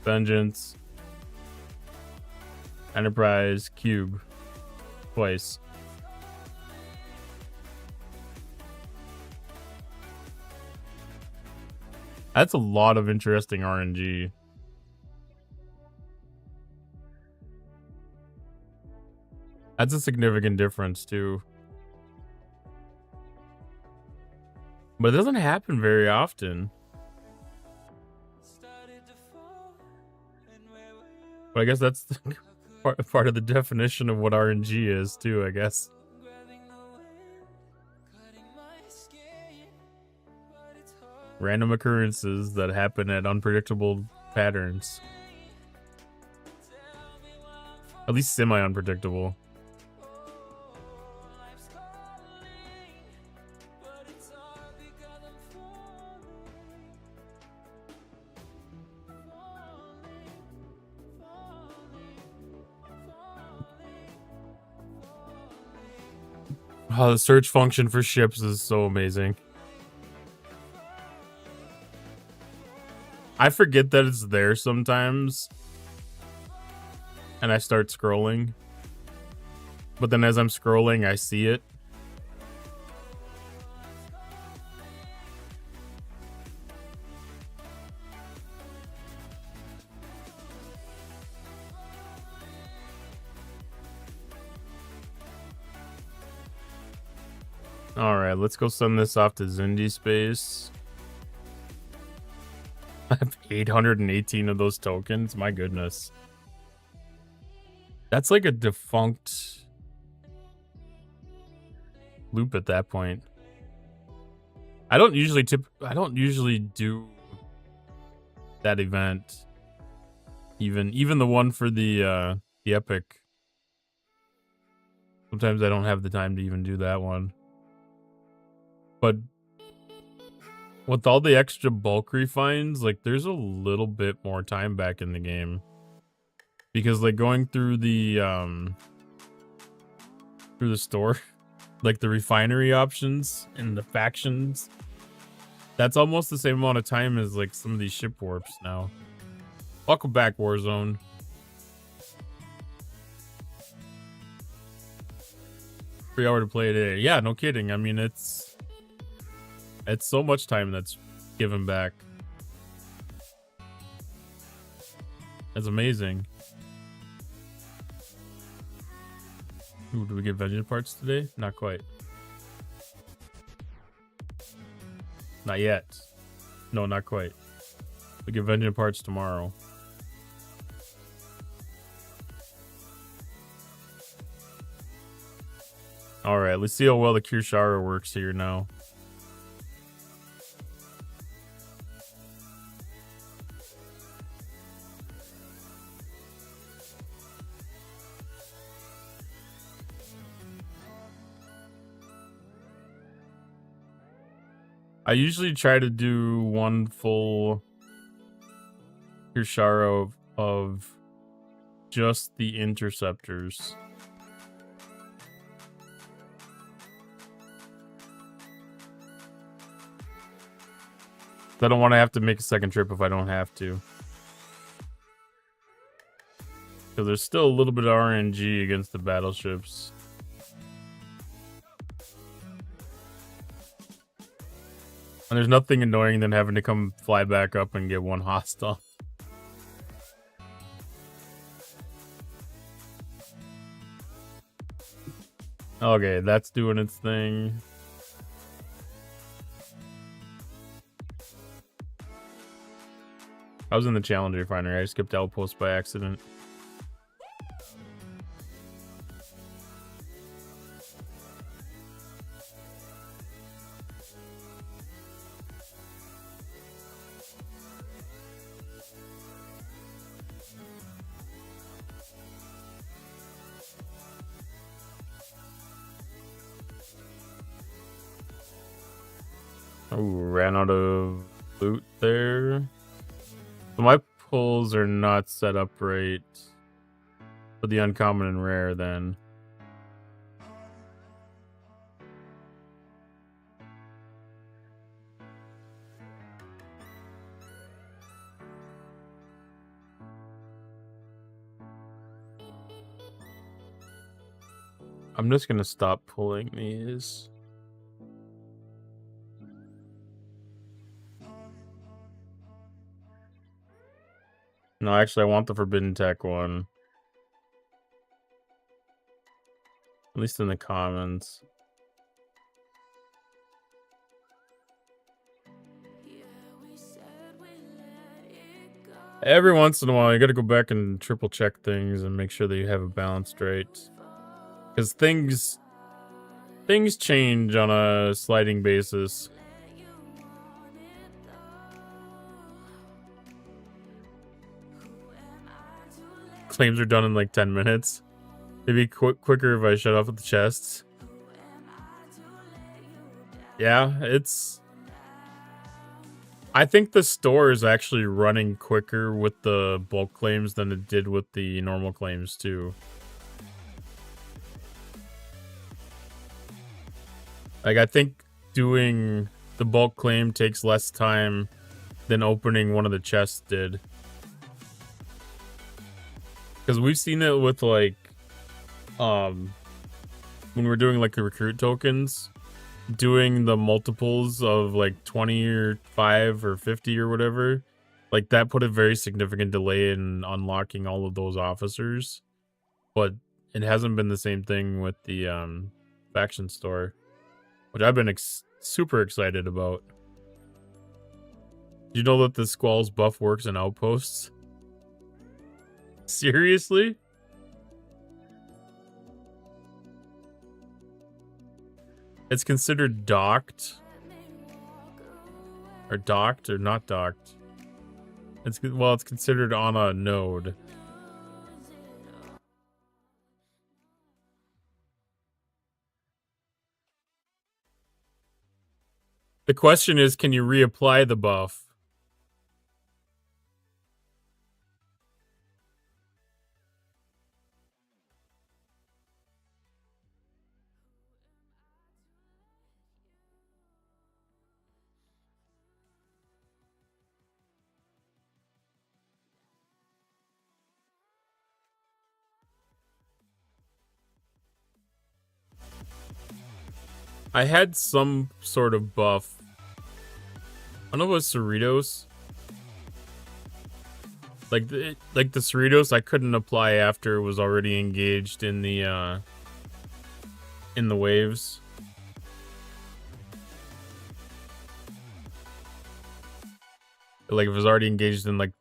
Vengeance. Enterprise, cube. Twice. That's a lot of interesting RNG. That's a significant difference too. But it doesn't happen very often. But I guess that's the part of the definition of what RNG is too, I guess. Random occurrences that happen at unpredictable patterns. At least semi-unpredictable. Oh, the search function for ships is so amazing. I forget that it's there sometimes. And I start scrolling. But then as I'm scrolling, I see it. Alright, let's go send this off to Zindi Space. I have 818 of those tokens. My goodness. That's like a defunct loop at that point. I don't usually do that event. Even the one for the epic. Sometimes I don't have the time to even do that one. But with all the extra bulk refines, like there's a little bit more time back in the game. Because like going through the store, like the refinery options and the factions, that's almost the same amount of time as like some of these ship warps now. Welcome back, Warzone. Free hour to play today. Yeah, no kidding. I mean, it's so much time that's given back. That's amazing. Ooh, do we get vengeance parts today? Not quite. Not yet. No, not quite. We get vengeance parts tomorrow. Alright, let's see how well the Kirshara works here now. I usually try to do one full Kirshara of just the interceptors. I don't want to have to make a second trip if I don't have to. Because there's still a little bit of RNG against the battleships. And there's nothing annoying than having to come fly back up and get one hostile. Okay, that's doing its thing. I was in the Challenger refinery. I skipped Outpost by accident. Oh, ran out of loot there. So my pulls are not set up right for the uncommon and rare then. I'm just gonna stop pulling these. No, actually, I want the Forbidden Tech one. At least in the comments. Every once in a while, you gotta go back and triple check things and make sure that you have it balanced right. Because things change on a sliding basis. Claims are done in like 10 minutes. It'd be quicker if I shut off with the chests. Yeah, I think the store is actually running quicker with the bulk claims than it did with the normal claims too. Like, I think doing the bulk claim takes less time than opening one of the chests did. Because we've seen it with, like, when we're doing, like, the recruit tokens, doing the multiples of, like, 20 or 5 or 50 or whatever, like, that put a very significant delay in unlocking all of those officers. But it hasn't been the same thing with the faction store, which I've been super excited about. Did you know that the Squall's buff works in outposts? Seriously? It's considered docked. Or docked or not docked. It's considered on a node. The question is, can you reapply the buff? I had some sort of buff. I don't know if it was Cerritos. Like the Cerritos I couldn't apply after it was already engaged in the waves. Like if it was already engaged in like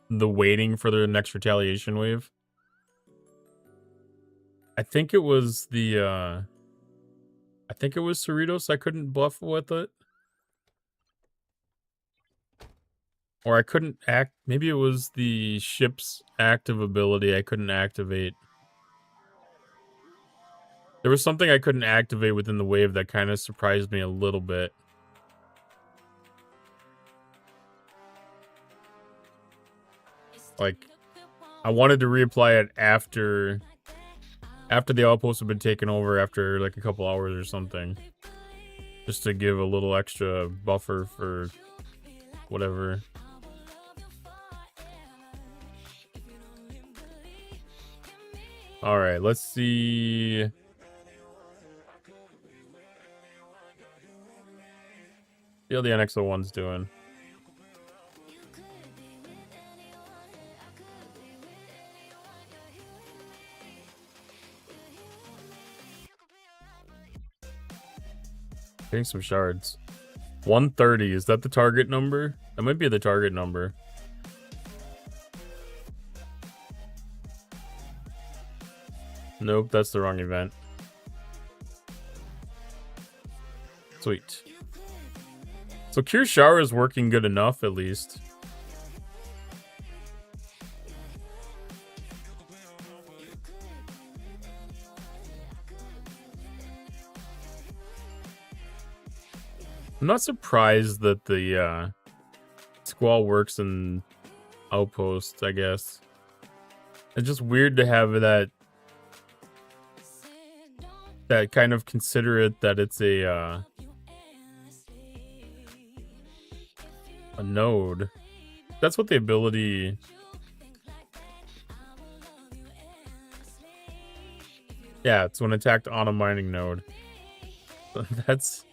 the waiting for the next retaliation wave. I think it was the I think it was Cerritos I couldn't buff with it. Or I couldn't act, maybe it was the ship's active ability I couldn't activate. There was something I couldn't activate within the wave that kind of surprised me a little bit. Like, I wanted to reapply it after the outpost had been taken over after like a couple hours or something. Just to give a little extra buffer for whatever. All right, let's see. See how the NX-01's doing. Getting some shards. 130, is that the target number? That might be the target number. Nope, that's the wrong event. Sweet. So Cure Shower is working good enough, at least. I'm not surprised that the Squall works in Outpost, I guess. It's just weird to have that kind of considerate that it's a node. That's what the ability... Yeah, it's when attacked on a mining node. That's...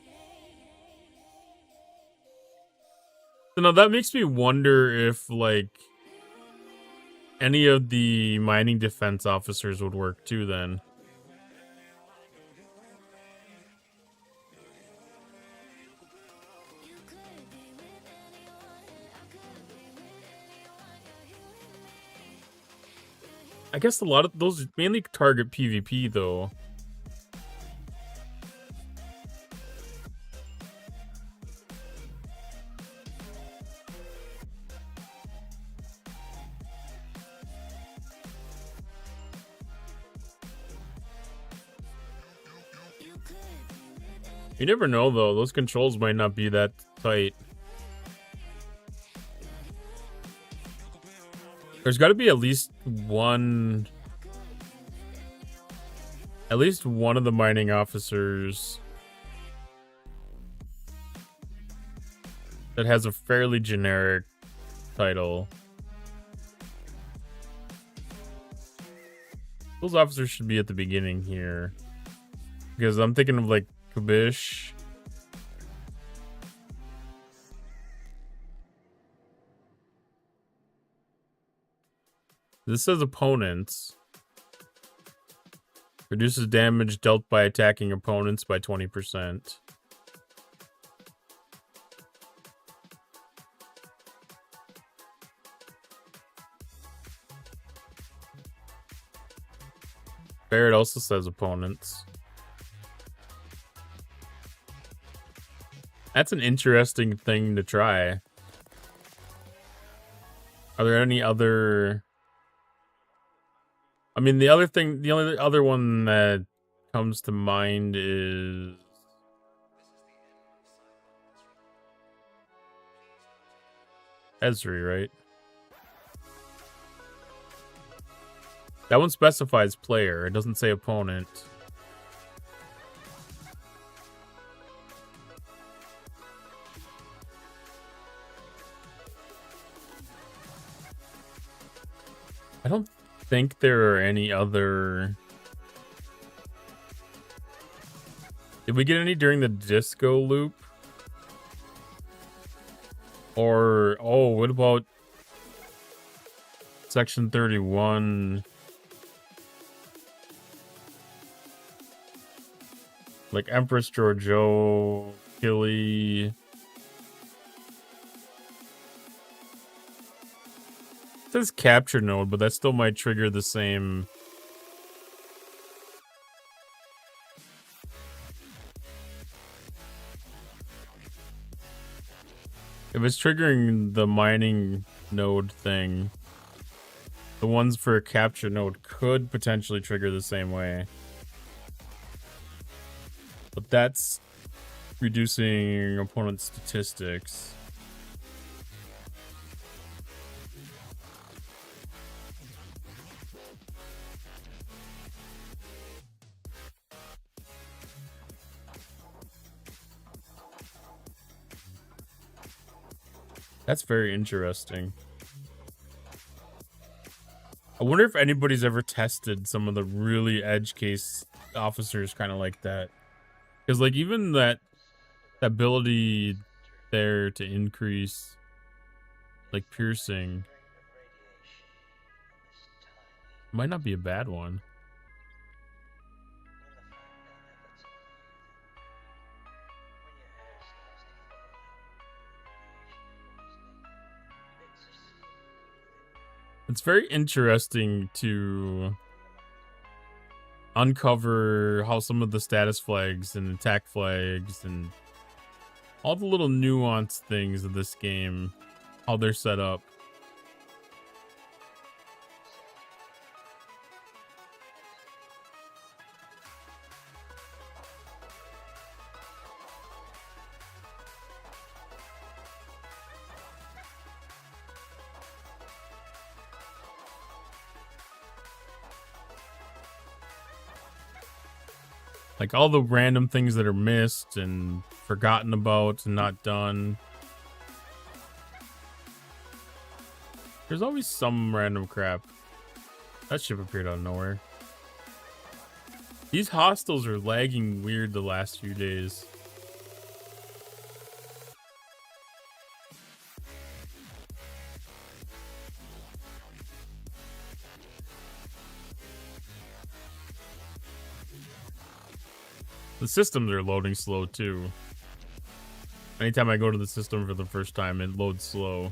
So now that makes me wonder if, like, any of the mining defense officers would work too then. I guess a lot of those mainly target PvP though. You never know though, those controls might not be that tight. There's got to be at least one of the mining officers that has a fairly generic title. Those officers should be at the beginning here. Because I'm thinking of like Kabish. This says opponents. Reduces damage dealt by attacking opponents by 20%. Barret also says opponents. That's an interesting thing to try. Are there any other... I mean, the only other one that comes to mind is Ezri, right? That one specifies player. It doesn't say opponent. I don't think there are any other... Did we get any during the disco loop? Or, oh, what about Section 31? Like Empress Giorgio, Killy... It says capture node, but that still might trigger the same. If it's triggering the mining node thing, the ones for a capture node could potentially trigger the same way. But that's reducing opponent statistics. That's very interesting. I wonder if anybody's ever tested some of the really edge case officers kind of like that. Because like even that ability there to increase like piercing might not be a bad one. It's very interesting to uncover how some of the status flags and attack flags and all the little nuanced things of this game, how they're set up. Like all the random things that are missed and forgotten about and not done. There's always some random crap. That ship appeared out of nowhere. These hostels are lagging weird the last few days. The systems are loading slow too. Anytime I go to the system for the first time, it loads slow.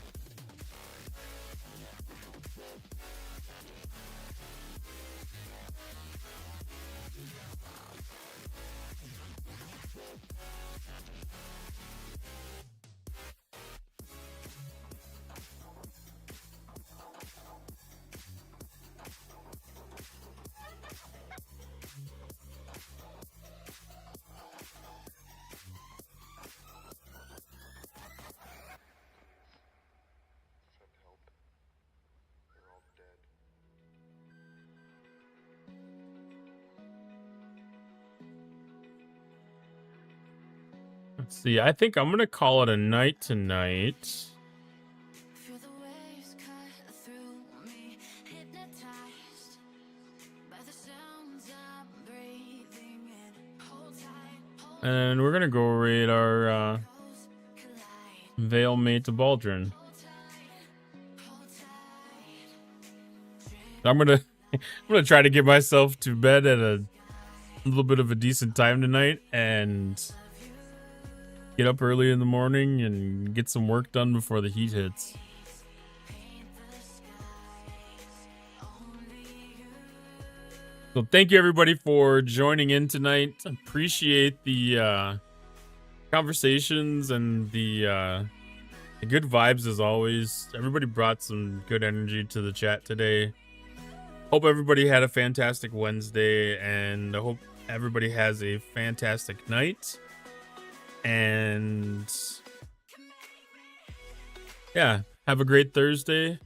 Let's see, I think I'm gonna call it a night tonight. And we're gonna go raid our Veil mate to Baldrin. I'm gonna try to get myself to bed at a little bit of a decent time tonight and get up early in the morning and get some work done before the heat hits. So thank you everybody for joining in tonight. Appreciate the conversations and the good vibes as always. Everybody brought some good energy to the chat today. Hope everybody had a fantastic Wednesday, and I hope everybody has a fantastic night. And yeah, have a great Thursday.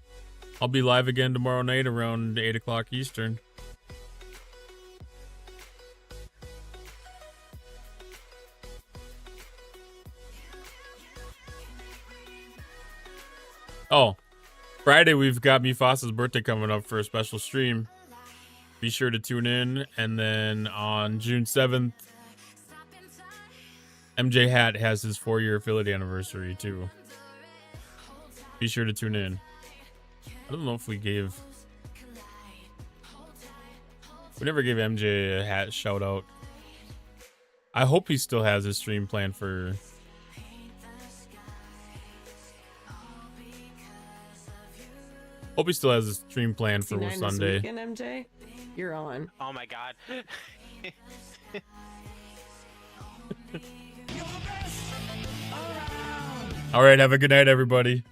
I'll be live again tomorrow night around 8 o'clock Eastern. Oh, Friday we've got Mufasa's birthday coming up for a special stream. Be sure to tune in. And then on June 7th, MJ Hat has his 4-year affiliate anniversary too. Be sure to tune in. I don't know if we never gave MJ a Hat shout out. I hope he still has his stream planned for Sunday. Weekend, MJ? You're on. Oh my god. All right, have a good night, everybody.